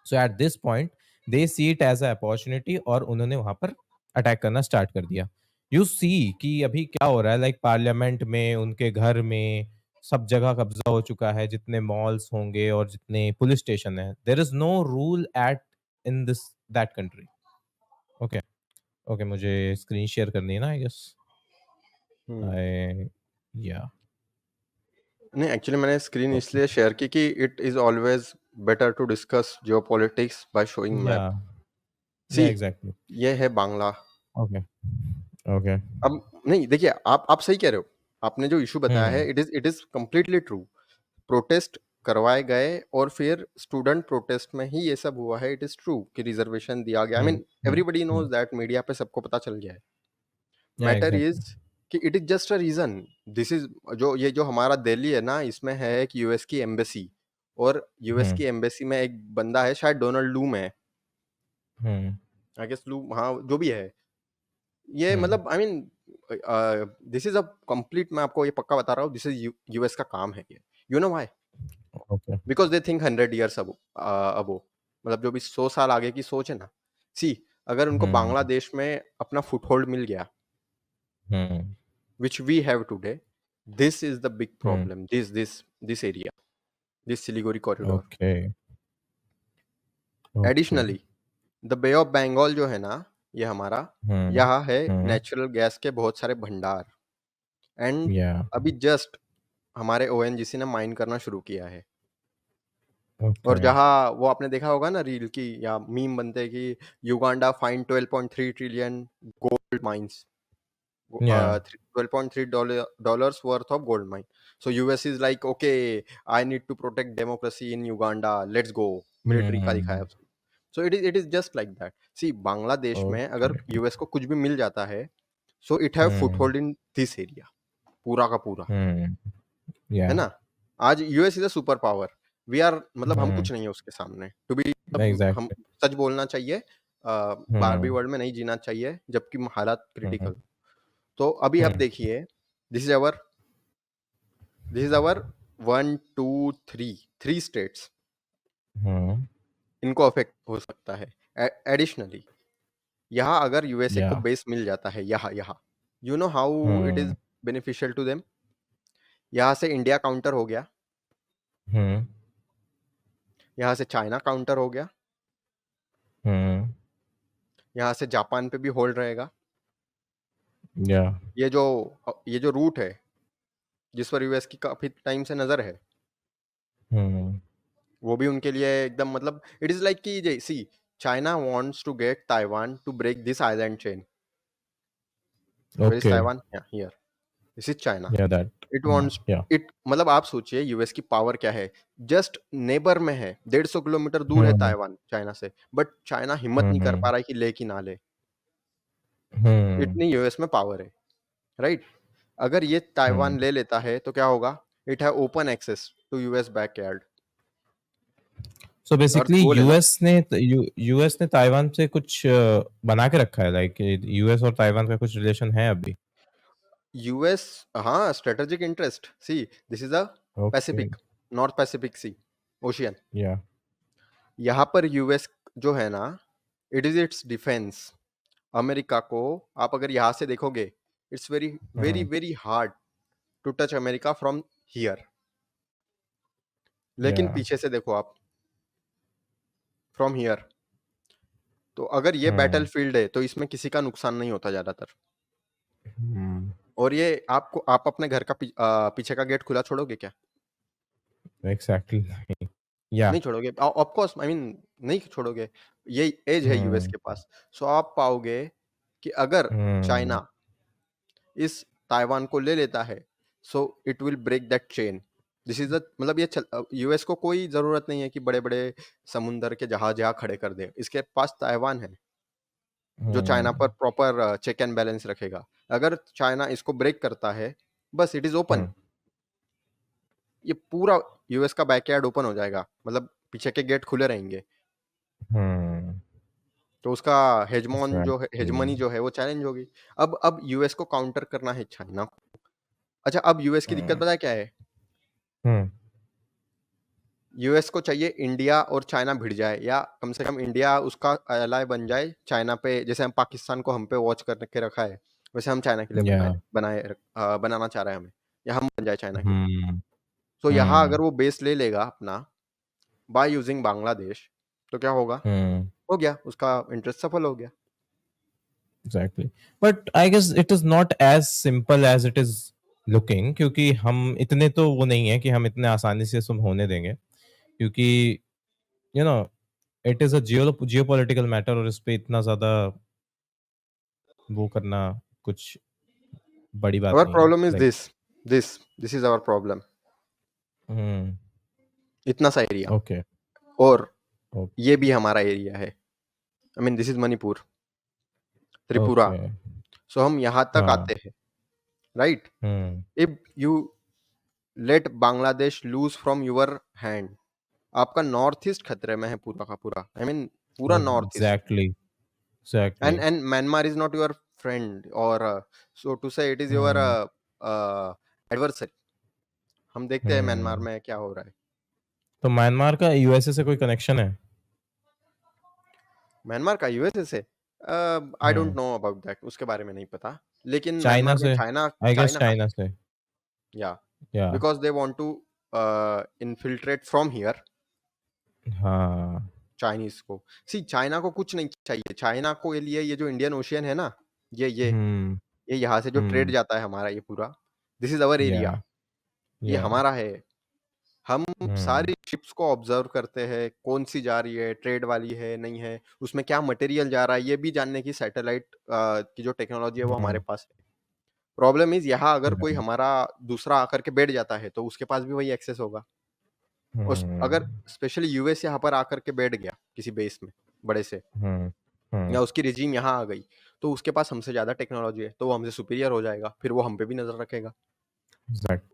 so at this point they see it as a opportunity और उन्होंने वहाँ पर अटैक करना स्टार्ट कर दिया। यू सी कि अभी क्या हो रहा है, लाइक पार्लियामेंट में, उनके घर में, सब जगह कब्ज़ा हो चुका है, जितने मॉल्स होंगे और जितने पुलिस स्टेशन हैं, there is no rule at in this that country. Okay, okay मुझे स्क्रीन शेयर करनी है ना आई गेस। हम्म. आई या, नहीं, एक्चुअली मैंने स्क्रीन ओके, इसलिए शेयर की कि it is always better to discuss geopolitics by showing yeah, map. See, yeah exactly, ये है बांग्ला. Okay, okay. अब नहीं, देखिए, आप सही कह रहे हो. आपने जो इशू बताया हुँ, है, it is completely true. Protest करवाए गए और फिर स्टूडेंट प्रोटेस्ट में ही ये सब हुआ है. इट इज ट्रू कि रिजर्वेशन दिया गया. I hmm, mean, hmm, everybody hmm. Knows that, media पे सबको पता चल गया है. Yeah matter exactly. इज कि it is just a reason. This is, जो हमारा दिल्ली है ना, इसमें है एक यूएस की एम्बेसी. और यूएस हुँ, की एम्बेसी में एक बंदा है, शायद डोनाल्ड लूम है. हुँ, आई गेस लूम, हाँ, जो भी है. ये हुँ, मतलब, आई mean, this is a complete, मैं आपको ये पक्का बता रहा हूँ, दिस इज यूएस का काम है ये. You know why? Okay. Because they think 100 years above मतलब जो भी 100 साल आगे की सोच है ना, सी अगर उनको हुँ, बांग्लादेश में अपना फुटहोल्ड मिल गया, hmm, which we have today, this is the big hmm, problem, this area, this Siliguri corridor. Okay, okay. Additionally the bay of Bengal जो है ना, ये हमारा, हुँ, यहाँ है हुँ, नेचुरल गैस के बहुत सारे भंडार एंड या, अभी जस्ट हमारे ओएनजीसी ने माइन करना शुरू किया है। और ओके, जहाँ वो आपने देखा होगा ना रील की या मीम बनते हैं कि Uganda find 12.3 trillion gold mines, या, 12.3 dollars worth of gold mine. So US is like, okay, I need to protect democracy in Uganda. Let's go. Military का दिखाया हुँ, उसने। So it is just like that. See, Bangladesh में अगर okay, US को कुछ भी मिल जाता है, so it have hmm, foothold in this area, पूरा का पूरा, हुँ, है या, ना? आज US is a super power, we are मतलब हम हुँ, कुछ नहीं है उसके सामने, टू बी मतलब हम एग्ज़ैक्टली, सच बोलना चाहिए, बारबी हुँ, वर्ल्ड में नहीं जीना चाहिए जबकि हालात हुँ, क्रिटिकल। तो अभी आप हुँ, देखिए, this is our this is our 1 2 3 3 states, हुँ, इनको अफेक्ट हो सकता है। एडिशनली यहाँ अगर यूएसए को या, बेस मिल जाता है, यहाँ यहाँ you know how it is um, beneficial to them. यहाँ से इंडिया काउंटर हो गया, हुँ, यहाँ से चाइना काउंटर हो गया, हुँ, यहाँ से जापान पे भी होल्ड रहेगा। या, ये जो रूट है जिस पर यूएस की काफी टाइम से नजर है, हुँ, वो भी उनके लिए एकदम मतलब इट इज लाइक कि see China wants to get Taiwan to break this island chain. Where is okay, Taiwan? Here, this is China. Yeah that, it wants yeah, it मतलब आप सोचिए यूएस की पावर क्या है, जस्ट नेबर में है, 150 kilometre दूर है हुँ, ताइवान चाइना से, बट चाइना हिम्मत नहीं कर पा हुँ, रहा है कि ले कि ना ले, हुँ, इतनी यूएस में पावर है, राइट? अगर ये ताइवान हुँ। ले लेता है तो क्या होगा, it have open access to US backyard. So earth basically गोल है ना। यूएस ने ताइवान से कुछ बना के रखा है, लाइक यूएस और ताइवान का कुछ रिलेशन है अभी? यूएस, हाँ, strategic interest, see this is a okay, Pacific, North Pacific sea ocean. या, यहाँ पर यूएस जो है ना, it is it's defence. America को आप अगर यहाँ से देखोगे, it's very very um, very hard to touch America from here, लेकिन या, पीछे से देखो आप, फ्रॉम हियर, तो अगर ये बैटल हुँ, फील्ड है तो इसमें किसी का नुकसान नहीं होता ज्यादातर। हुँ, और ये आप अपने घर का पीछे का गेट खुला छोड़ोगे क्या? एक्ज़ैक्टली नहीं, या, नहीं छोड़ोगे, ऑफ कोर्स, आई मीन नहीं छोड़ोगे। ये एज है यूएस हुँ, के पास। सो आप पाओगे कि अगर हुँ, चाइना इस ताइवान को ले लेता है, so it will break that chain. This is the मतलब यूएस को कोई जरूरत नहीं है कि बड़े बड़े समुंदर के जहाज यहाँ खड़े कर दे, इसके पास ताइवान है जो चाइना पर हुँ, प्रॉपर चेक एंड बैलेंस रखेगा। अगर चाइना इसको ब्रेक करता है, बस इट इज ओपन, हुँ, ये पूरा यूएस का बैकयार्ड ओपन हो जाएगा, मतलब पीछे के गेट खुले रहेंगे। हुँ, तो उसका एक्ज़ैक्टली, हेजमनी जो है वो चैलेंज होगी। अब यूएस को काउंटर करना है चाइना को। अच्छा, अब यूएस की दिक्कत हुँ, पता है क्या है? हुँ, यूएस को चाहिए इंडिया और चाइना भिड़ जाए, या कम से कम इंडिया उसका एलाय बन जाए चाइना पे, जैसे हम पाकिस्तान को हम पे वॉच करके रखा है, वैसे हम चाइना के लिए या, बनाना चाह रहे हैं हमें, या हम बन जाए चाइना के लिए। हुँ, तो यहाँ अगर हुँ, वो बेस ले लेगा अपना बाय यूजिंग बांग्लादेश, तो क्या होगा? हुँ, हो गया, उसका इंटरेस्ट सफल हो गया। Exactly. But I guess it is not as simple as it is looking, क्योंकि हम इतने तो वो नहीं है कि हम इतने आसानी से इसको होने देंगे, क्योंकि you know it is a geopolitical matter, और इस पे इतना ज़्यादा वो करना कुछ बड़ी बात आवर नहीं है, problem is like this is our problem, hmm, इतना सा एरिया, ओके, और ओ ये भी हमारा एरिया है। I mean this is Manipur, Tripura. Okay, so हम यहाँ तक हाँ, आते हैं, right? Hmm, if you let Bangladesh lose from your hand, आपका नॉर्थ ईस्ट खतरे में है पूरा का पूरा, आई मीन पूरा north east. Exactly, exactly, and Myanmar is not your friend, और so to say it is your hmm, adversary. हम देखते हैं म्यांमार हुँ, में क्या हो रहा है। तो म्यांमार का यूएसए से कोई कनेक्शन है? म्यांमार का यूएसए से? I don't hmm, know about that, उसके बारे में नहीं पता। लेकिन चाइना म्यांमार में से? चाइना आई गेस चाइना का चाइना है। से। Yeah yeah because they want to infiltrate from here हाँ। चाइनीज़ को। सी चाइना को कुछ नहीं चाहिए, चाइना को ये लिए ये जो इंडियन ओशियन है ना, ये ये हुँ, ये यहाँ से जो ट्रेड हुँ, जाता है हमारा ये पूरा, दिस इज़ अवर या एरिया, ये या हमारा है। हम हुँ, सारी शिप्स को ऑब्ज़र्व करते हैं, कौन-सी जा रही है, ट्रेड वाली है, नहीं है, उसमें क्या मटेरियल जा रहा है, ये भी जानने की सैटेलाइट की जो टेक्नोलॉजी है वो हमारे हुँ, पास है। प्रॉब्लम इज़ यहाँ अगर कोई हुँ, हमारा दूसरा आकर के बैठ जाता है, तो उसके पास भी वही एक्सेस होगा। उस अगर हुँ, स्पेशली यूएस यहाँ पर आकर के बैठ गया, किसी बेस में, बड़े से, हुँ, हुँ, या उसकी रेजिम यहाँ आ गई, तो उसके पास हमसे ज़्यादा टेक्नोलॉजी है, तो वो हमसे सुपीरियर हो जाएगा, फिर वो हम पे भी नज़र रखेगा। Exact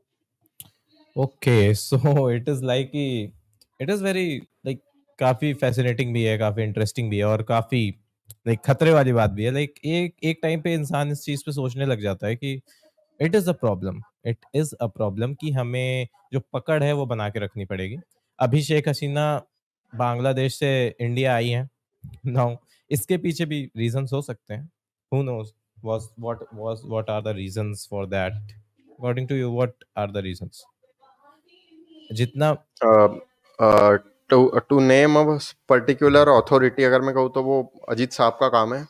okay so it is like कि इट इज़ वेरी लाइक काफ़ी फ़ैसिनेटिंग भी है, काफ़ी इंटरेस्टिंग भी है और काफ़ी लाइक खतरे वाली बात भी है। लाइक एक एक टाइम पे इंसान इस चीज़ पे सोचने लग जाता है कि it is a problem, it is a problem कि हमें जो पकड़ है वो बना के रखनी पड़ेगी। अभी शेख हसीना बांग्लादेश से इंडिया आई हैं। नाउ इसके पीछे भी रीज़न्स हो सकते हैं। Who knows what are the reasons for that? According to you what are the reasons? जितना a to to name a particular authority अगर मैं कहूँ तो वो अजीत साहब का काम है,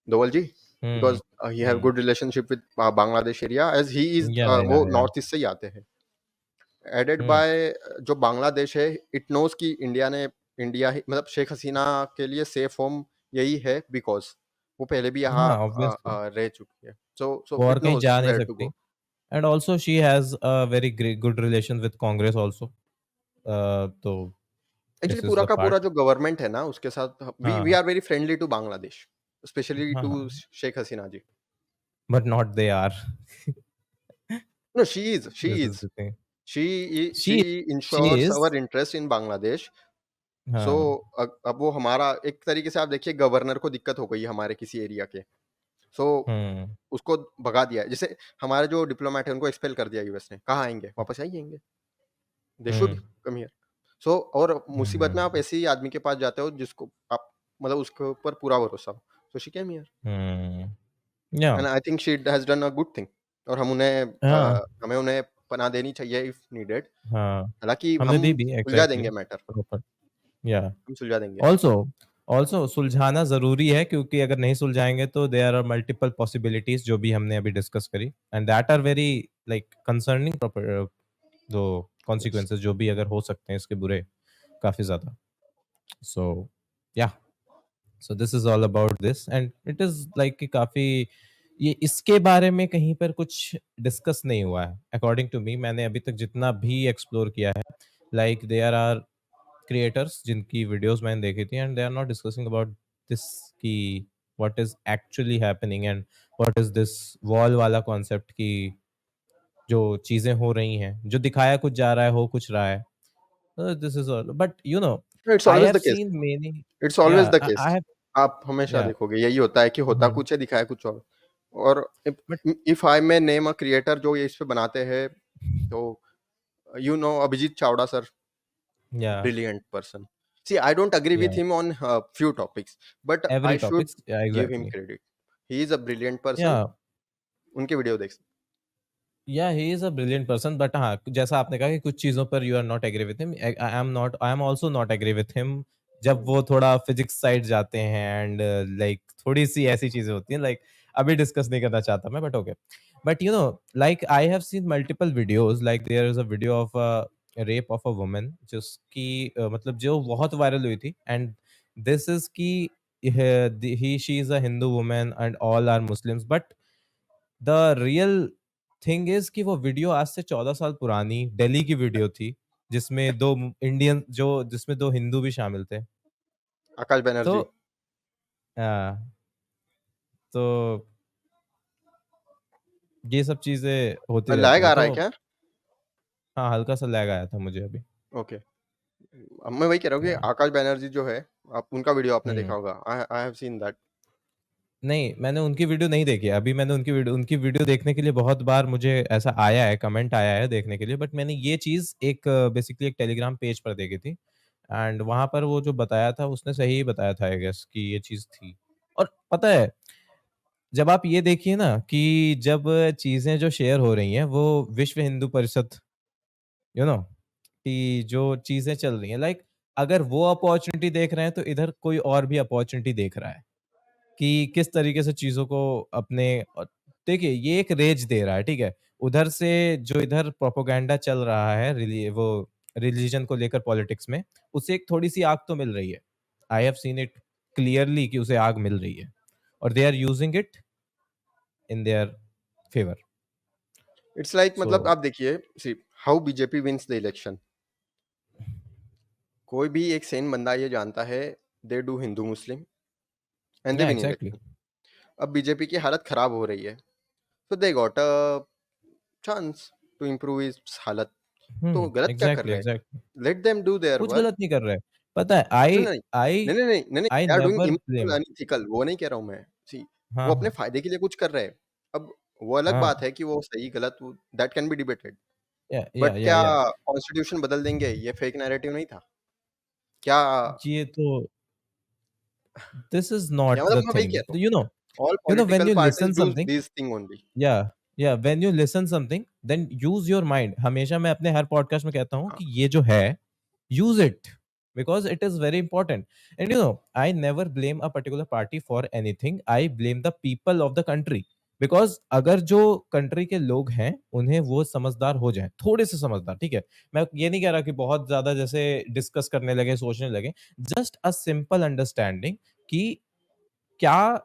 Doval ji, hmm, because he have hmm. Good relationship with Bangladesh area as he is वो या, नॉर्थ ईस्ट से ही आते हैं। एडेड हुँ। बाय जो बांग्लादेश है, इट नोज़ कि इंडिया ही मतलब शेख हसीना के लिए सेफ होम यही है बिकॉज़ वो पहले भी यहाँ हाँ, ऑब्वियसली रह चुकी है। सो वो और इट कहीं नोज़ जा नहीं वेयर टू सकती go. And also she has a very good relation with Congress also तो एक्चुअली दिस इज़ पूरा द का पूरा पार्ट जो गवर्नमेंट है ना उसके साथ वी हाँ, are very friendly to Bangladesh, specially हाँ, टू हाँ, Sheikh Hasina ji. But not they are No, she is. This is the thing She she she ensures is our interest in Bangladesh. So हाँ, अब वो हमारा एक तरीके से आप देखिए गवर्नर को दिक्कत हो गई है हमारे किसी एरिया के। सो हुँ, उसको भगा दिया है। जैसे हमारे जो डिप्लोमैट है उनको एक्सपेल कर दिया यूएस ने। कहाँ आएँगे? वापस आ ही जाएँगे। They should hmm, come here. सो और मुसीबत में आप हुँ, ऐसे ही आदमी के पास जाते हो जिसको आप मतलब उसके ऊपर पूरा भरोसा हो। सो शी केम हियर हुँ, या and I think she has done a good thing और हाँ, हमें उन्हें पनाह देनी चाहिए इफ नीडेड। हाँ, हालाँकि हमने हम दी भी सुलझा एग्ज़ैक्टली देंगे मैटर, प्रॉपर या हम सुलझा देंगे। ऑल्सो ऑल्सो सुलझाना ज़रूरी है क्योंकि अगर नहीं सुलझाएँगे तो देयर आर मल्टीपल पॉसिबिलिटीज़ जो भी हमने अभी डिस्कस करी and that are very like concerning जो यस। कॉन्सिक्वेंसेस जो भी अगर हो सकते हैं इसके बुरे काफ़ी ज़्यादा। सो या सो this is all about this and it is like कि काफ़ी ये इसके बारे में कहीं पर कुछ डिस्कस नहीं हुआ है अकॉर्डिंग टू मी मैंने अभी तक जितना भी एक्सप्लोर किया है लाइक देयर आर क्रिएटर्स जिनकी वीडियोस मैंने देखी थी and they are not discussing about this कि what is actually happening and what is this wall वाला कॉन्सेप्ट की जो चीजें हो रही हैं जो दिखाया कुछ जा रहा है हो कुछ रहा है this is all but you know it's I always have the case. Seen many it's yeah always the case. I have आप हमेशा या देखोगे यही होता है कि होता कुछ है, दिखाया कुछ और। और but if I may name a creator जो ये इस पे बनाते हैं, तो you know Abhijit Chawda sir, yeah brilliant person. See I don't agree yeah with him on few topics, but every I should topics yeah give him exactly credit. He is a brilliant yeah person. उनके वीडियो देख सकते yeah he is a brilliant person but हाँ, जैसा आपने कहा कि कुछ चीज़ों पर you are not agree with him I am also not agree with him जब वो थोड़ा फिज़िक्स साइड जाते हैं एंड लाइक थोड़ी-सी ऐसी चीज़ें होती हैं लाइक अभी डिस्कस नहीं करना चाहता मैं but okay. But you know like I have seen multiple videos like there is a video of a rape of a woman जिसकी मतलब जो बहुत वायरल हुई थी एंड दिस इज़ कि he she is a Hindu woman and all are Muslims but the real thing is कि वो video आज से 14 साल पुरानी दिल्ली की वीडियो थी, जिसमें 2 इंडियन जो जिसमें 2 हिंदू भी शामिल थे। आकाश तो बनर्जी। अ, तो ये सब चीज़ें होती रहती लैग हैं। आ रहा तो है क्या? हाँ, हल्का-सा लैग आया था मुझे अभी। ओके। अब मैं वही कह रहा हूँ कि या आकाश बनर्जी जो है, आप उनका वीडियो आपने देखा हुँ, होगा। आई आई हैव सीन दैट। नहीं, मैंने उनकी वीडियो नहीं देखी है। अभी मैंने उनकी वीडियो देखने के लिए बहुत बार मुझे ऐसा आया है, कमेंट आया है देखने के लिए, बट मैंने ये चीज़ एक बेसिकली एक टेलीग्राम पेज पर देखी थी एंड वहाँ पर वो जो बताया था, उसने सही ही बताया था आई गेस कि ये चीज़ थी। और पता है, जब आप ये देखिए ना कि जब चीज़ें जो शेयर हो रही हैं, वो विश्व हिंदू परिषद यू नो कि जो चीज़ें चल रही हैं, लाइक अगर वो अपॉर्च्युनिटी देख रहे हैं, तो इधर कोई और भी अपॉर्च्युनिटी देख रहा है। कि किस तरीके से चीज़ों को अपने देखिए ये एक रेज दे रहा है, ठीक है? उधर से जो इधर प्रोपेगेंडा चल रहा है रिलिजन को लेकर पॉलिटिक्स में, उसे एक थोड़ी-सी आग तो मिल रही है। I have seen it clearly कि उसे आग मिल रही है और they are using it in their favour. It's like so मतलब आप देखिए, see how BJP wins the election. कोई भी एक सेन बंदा ये जानता है, they do Hindu Muslim and they yeah win exactly. Election. अब बीजेपी की हालत खराब हो रही है, तो they got a chance to improve his हालत। तो गलत क्या कर एग्ज़ैक्टली, रहे हैं? Exactly. Let them do their कुछ वर्क। गलत नहीं कर रहे। पता है नहीं, नहीं। आई नहीं, नहीं, नहीं, नहीं, नहीं, I they are doing never immoral blame. Unethical, वो नहीं कह रहा हूँ मैं। सी हाँ, वो अपने हाँ। फ़ायदे के लिए कुछ कर रहे हैं। अब वो अलग हाँ। बात है कि वो सही गलत वो दैट कैन बी डिबेटेड। या, बट या, क्या या। कॉन्स्टिट्यूशन बदल देंगे? ये फेक नैरेटिव नहीं था? क्या ये तो this is या not मतलब the मैं वही thing. कह रहा हूँ, all When political you parties listen do something, this thing only. yeah, yeah, when you listen something, then use your mind. हमेशा मैं अपने हर पॉडकास्ट में कहता हूँ हाँ, कि ये जो है, use it because it is very important. And I never blame a particular party for anything. I blame the people of the country. Because अगर जो कंट्री के लोग हैं उन्हें वो समझदार हो जाए, थोड़े से समझदार, ठीक है? मैं ये नहीं कह रहा कि बहुत ज्यादा जैसे डिस्कस करने लगे, सोचने लगे। जस्ट अ सिंपल अंडरस्टैंडिंग कि क्या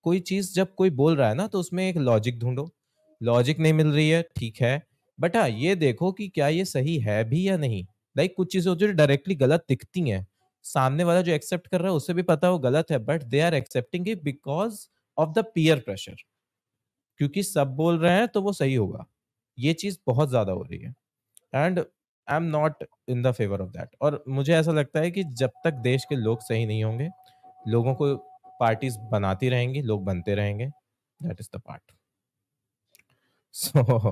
कोई चीज़ जब कोई बोल रहा है ना, तो उसमें एक लॉजिक ढूँढो। लॉजिक नहीं मिल रही है, ठीक है। बट हाँ, ये देखो कि क्या ये सही है भी या नहीं। लाइक कुछ चीज़ें होती हैं जो डायरेक्टली गलत दिखती हैं। सामने वाला जो एक्सेप्ट कर रहा है, उसे भी पता है वो गलत है, but they are accepting it because of the peer pressure. क्योंकि सब बोल रहे हैं, तो वो सही होगा। ये चीज़ बहुत ज़्यादा हो रही है and I am not in the favour of that. और मुझे ऐसा लगता है कि जब तक देश के लोग सही नहीं होंगे, लोगों को पार्टीज़ बनाती रहेंगी, लोग बनते रहेंगे। That is the part. So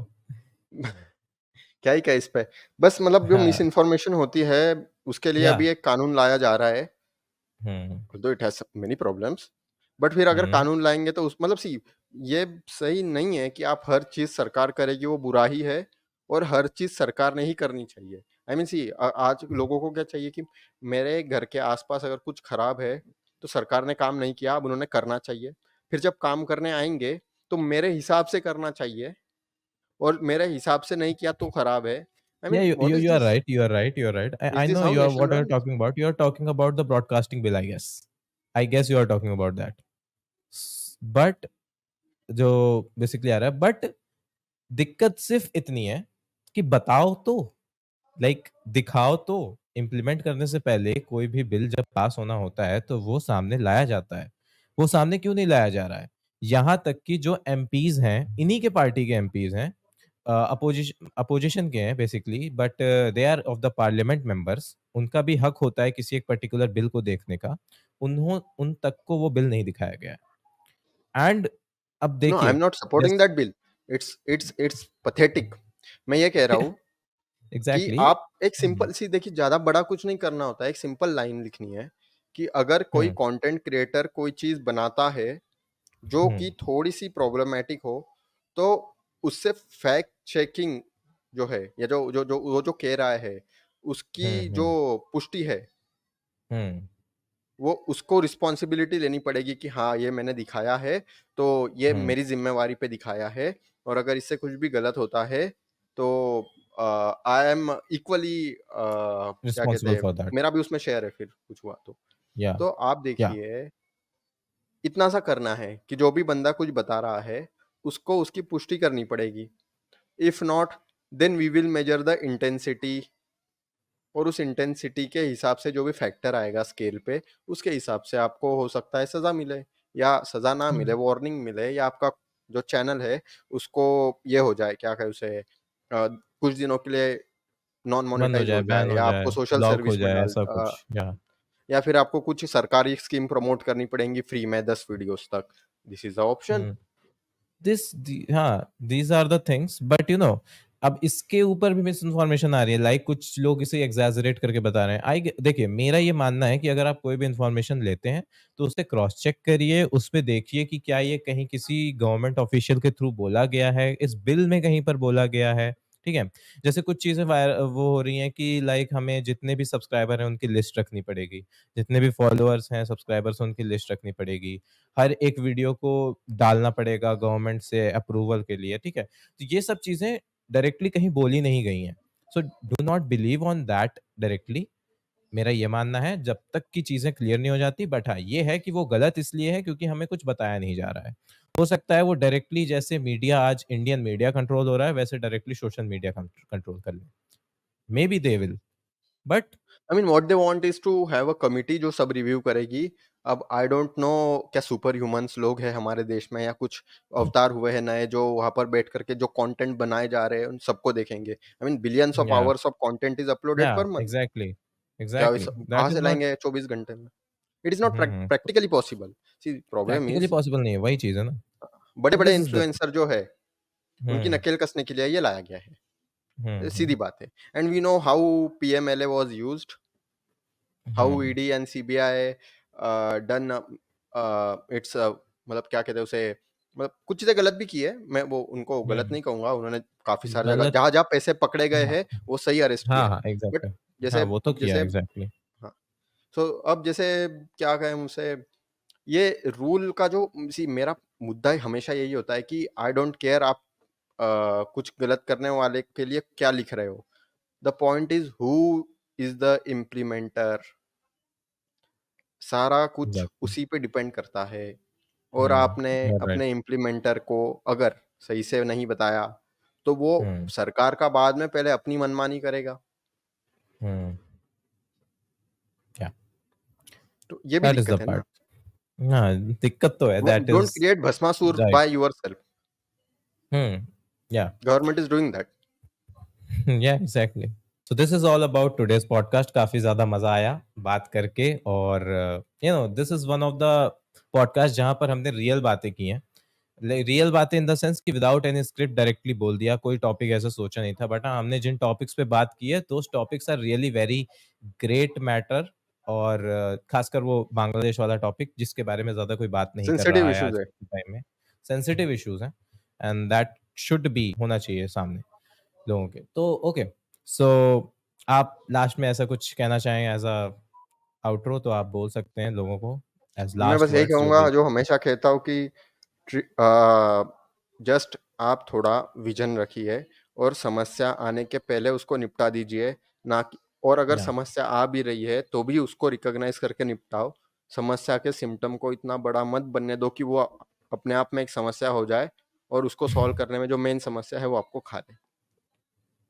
क्या ही कहें इस पे? बस मतलब जो मिस हाँ, इन्फॉर्मेशन होती है, उसके लिए या अभी एक कानून लाया जा रहा है। Hmm, although it has many problems, but फिर अगर हुँ, कानून लाएँगे तो उस मतलब सी ये सही नहीं है कि आप हर चीज़ सरकार करेगी वो बुरा ही है और हर चीज़ सरकार ने ही करनी चाहिए। आई मीन सी आज लोगों को क्या चाहिए कि मेरे घर के आस-पास अगर कुछ खराब है, तो सरकार ने काम नहीं किया, अब उन्होंने करना चाहिए। फिर जब काम करने आएँगे, तो मेरे हिसाब से करना चाहिए और मेरे हिसाब से नहीं किया तो खराब है। आई या mean what is you are this? right, you are right, you are right. Is I this know how you are nation what are you runs? talking about. You are talking about the broadcasting bill, I guess. I guess you are talking about that. But जो basically आ रहा है, but दिक्कत सिर्फ़ इतनी है कि बताओ तो। दिखाओ तो। इम्प्लीमेंट करने से पहले कोई भी बिल जब पास होना होता है, तो वो सामने लाया जाता है। वो सामने क्यों नहीं लाया जा रहा है? यहाँ तक कि जो एमपीज़ हैं, इन्हीं के पार्टी के एमपीज़ हैं, अपोज़िशन के हैं basically, but they are of the parliament members. उनका भी हक होता है किसी एक पर्टिकुलर बिल को देखने का। उन तक को वो बिल नहीं दिखाया गया है। एंड अब नो, आई एम देखिए, नॉट सपोर्टिंग जैस दैट बिल। It's pathetic. मैं ये कह रहा हूँ कि एग्ज़ैक्टली। आप एक हुँ, सिंपल सी देखिए ज़्यादा बड़ा कुछ नहीं करना होता है, एक सिंपल लाइन लिखनी है कि अगर कोई हुँ, कंटेंट क्रिएटर कोई चीज़ बनाता है, जो हुँ, कि थोड़ी-सी प्रॉब्लमैटिक हो, तो उससे फैक्ट चेकिंग जो है या जो वो जो कह रहा है, हुँ, उसकी जो हुँ, पुष्टि है, हुँ, वो उसको रिस्पॉन्सिबिलिटी लेनी पड़ेगी कि हाँ, ये मैंने दिखाया है, तो ये हुँ। मेरी ज़िम्मेवारी पे दिखाया है और अगर इससे कुछ भी गलत होता है, तो आई एम इक्वली क्या कहते रिस्पांसिबल हैं, फॉर दैट। मेरा भी उसमें शेयर है फिर कुछ हुआ तो। या तो आप या देखिए, इतना सा करना है कि जो भी बंदा कुछ बता रहा है, उसको उसकी पुष्टि करनी पड़ेगी। If not, then we will measure the intensity और उस इंटेंसिटी के हिसाब से जो भी फैक्टर आएगा स्केल पे, उसके हिसाब से आपको हो सकता है सज़ा मिले या सज़ा ना हुँ, मिले, वार्निंग मिले या आपका जो चैनल है उसको ये हो जाए, क्या कहें उसे, कुछ दिनों के लिए नॉन बंद हो मोनेटाइज़ जाए, हो बैन जाए हो या जाए, आपको सोशल ब्लॉक हो सर्विस में जाए, डाल ऐसा कुछ या या फिर आपको कुछ सरकारी स्कीम प्रमोट करनी पड़ेंगी फ्री में 10 वीडियोज़ तक। This is the option. Hmm. हाँ, these are the things, but अब इसके ऊपर भी मिस इन्फॉर्मेशन आ रही है, लाइक कुछ लोग इसे एग्जैजरेट करके बता रहे हैं। देखिए, मेरा ये मानना है कि अगर आप कोई भी इन्फॉर्मेशन लेते हैं तो उसे क्रॉस चेक करिए, उस पे देखिए कि क्या ये कहीं किसी गवर्नमेंट ऑफिशियल के थ्रू बोला गया है, इस बिल में कहीं पर बोला गया है, ठीक है। जैसे कुछ चीजें वो हो रही हैं कि लाइक हमें जितने भी सब्सक्राइबर हैं उनकी लिस्ट रखनी पड़ेगी, जितने भी फॉलोअर्स हैं, सब्सक्राइबर्स हैं, उनकी लिस्ट रखनी पड़ेगी, हर एक वीडियो को डालना पड़ेगा गवर्नमेंट से अप्रूवल के लिए, ठीक है? तो ये सब चीज़ें डायरेक्टली कहीं बोली नहीं गई हैं। So do not believe on that directly. मेरा ये मानना है जब तक की चीज़ें क्लियर नहीं हो जाती, बट हाँ, ये है कि वो गलत इसलिए है क्योंकि हमें कुछ बताया नहीं जा रहा है। हो सकता है वो डायरेक्टली, जैसे मीडिया आज इंडियन मीडिया कंट्रोल हो रहा है, वैसे डायरेक्टली सोशल मीडिया कंट्रोल कर लें। Maybe they will, but I mean what they want is to have a committee जो सब रिव्यू करेगी। अब आई डोंट नो क्या सुपर ह्यूमन्स लोग हैं हमारे देश में या कुछ अवतार हुए हैं नए जो वहाँ पर बैठ करके जो कंटेंट बनाए जा रहे हैं उन सबको देखेंगे। आई मीन बिलियंस ऑफ या hours of content is uploaded या पर मंथ। एग्ज़ैक्टली, क्या इस एग्ज़ैक्टली कहाँ दैट इज़ से नॉट लाएँगे 24 घंटे में? It is not um, practically possible. See problem practically is possible नहीं है, वही चीज़ है ना। बड़े-बड़े दिस इज़ द इन्फ्लुएंसर जो है, उनकी हुँ, नकेल कसने के लिए ये लाया गया है। हुँ, सीधी हुँ, बात है। And we know how PMLA was used, how um, ED and CBI done it's मतलब क्या कहते हैं उसे, मतलब कुछ चीज़ें गलत भी की है, मैं वो उनको गलत हुँ, नहीं कहूँगा, उन्होंने काफ़ी सारी जगह गलत जहाँ-जहाँ पैसे पकड़े गए हाँ, हैं, वो सही अरेस्ट हाँ, किया है। हाँ, बट एग्ज़ैक्टली। जैसे हाँ, वो तो अब किया जैसे है एग्ज़ैक्टली। हाँ, सो अब जैसे क्या कहें उनसे, ये रूल का जो सी मेरा मुद्दा हमेशा यही होता है कि आई डोंट केयर आप कुछ गलत करने वाले के लिए क्या लिख रहे हो। The point is who is the implementer. सारा कुछ एग्ज़ैक्टली। उसी पे डिपेंड करता है। और आपने यू आर राइट। अपने इम्प्लीमेंटर को अगर सही से नहीं बताया, तो वो हुँ, सरकार का बाद में पहले अपनी मनमानी करेगा। हुँ, या तो ये भी दैट इज़ द दिक्कत है ना। पार्ट। हाँ, दिक्कत तो है, that don't is create Bhasmasur right. By yourself. Hmm, yeah government is doing that. Yeah exactly. So this is all about today's podcast. काफ़ी ज़्यादा मज़ा आया बात करके, और this is one of the podcast जहाँ पर हमने रियल बातें की हैं। रियल बातें इन द सेंस कि विदाउट एनी स्क्रिप्ट डायरेक्टली बोल दिया, कोई टॉपिक ऐसा सोचा नहीं था, बट हाँ, हमने जिन टॉपिक्स पे बात की है, those topics are really very great matter, और खासकर वो बांग्लादेश वाला टॉपिक जिसके बारे में ज़्यादा कोई बात नहीं कर सेंसिटिव रहा है इश्यूज़ आज है। के टाइम में। सेंसिटिव इश्यूज़ हैं, एंड दैट शुड बी होना चाहिए सामने लोगों के। तो ओके, सो आप लास्ट में ऐसा कुछ कहना चाहें एज़ अ आउट्रो, तो आप बोल सकते हैं लोगों को एज़ मैं लास्ट बस यही वर्ड्स जो भी कहूँगा आप जो कहना हमेशा चाहें। कहता हूँ कि जस्ट आप थोड़ा विज़न रखिए और समस्या आने के पहले उसको निपटा दीजिए, ना कि और अगर या समस्या आ भी रही है, तो भी उसको रिकॉग्नाइज़ करके निपटाओ। समस्या के सिम्पटम को इतना बड़ा मत बनने दो कि वो अपने आप में एक समस्या हो जाए और उसको सॉल्व करने में जो मेन समस्या है, वो आपको खा ले।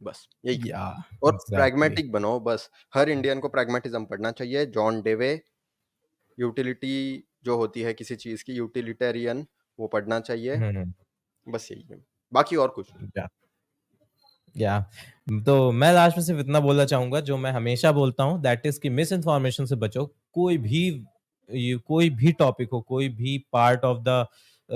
बस यही या कहूँगा। और एग्ज़ैक्टली। प्रैग्मैटिक बनो बस। हर इंडियन को प्रैग्मैटिज़्म पढ़ना चाहिए। जॉन डेवे, यूटिलिटी जो होती है किसी चीज़ की, यूटिलिटेरियन, वो पढ़ना चाहिए। हुँ, हुँ। बस यही है। बाकी और कुछ नहीं। या या तो मैं लास्ट में सिर्फ इतना बोलना चाहूँगा जो मैं हमेशा बोलता हूँ, दैट इज़ कि मिस इन्फॉर्मेशन से बचो। कोई भी टॉपिक हो, कोई भी पार्ट ऑफ द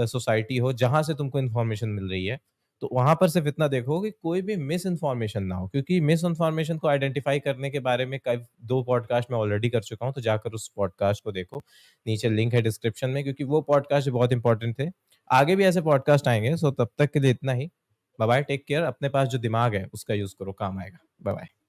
सोसाइटी हो जहाँ से तुमको इन्फॉर्मेशन मिल रही है, तो वहाँ पर सिर्फ इतना देखो कि कोई भी मिस इन्फॉर्मेशन ना हो, क्योंकि मिस इन्फॉर्मेशन को आइडेंटिफ़ाई करने के बारे में कई 2 पॉडकास्ट मैं ऑलरेडी कर चुका हूँ, तो जाकर उस पॉडकास्ट को देखो। नीचे लिंक है डिस्क्रिप्शन में, क्योंकि वो पॉडकास्ट बहुत इंपॉर्टेंट थे। आगे भी ऐसे पॉडकास्ट आएँगे, सो तब तक के लिए इतना ही। Bye bye, take care. अपने पास जो दिमाग है उसका यूज़ करो, काम आएगा। Bye bye.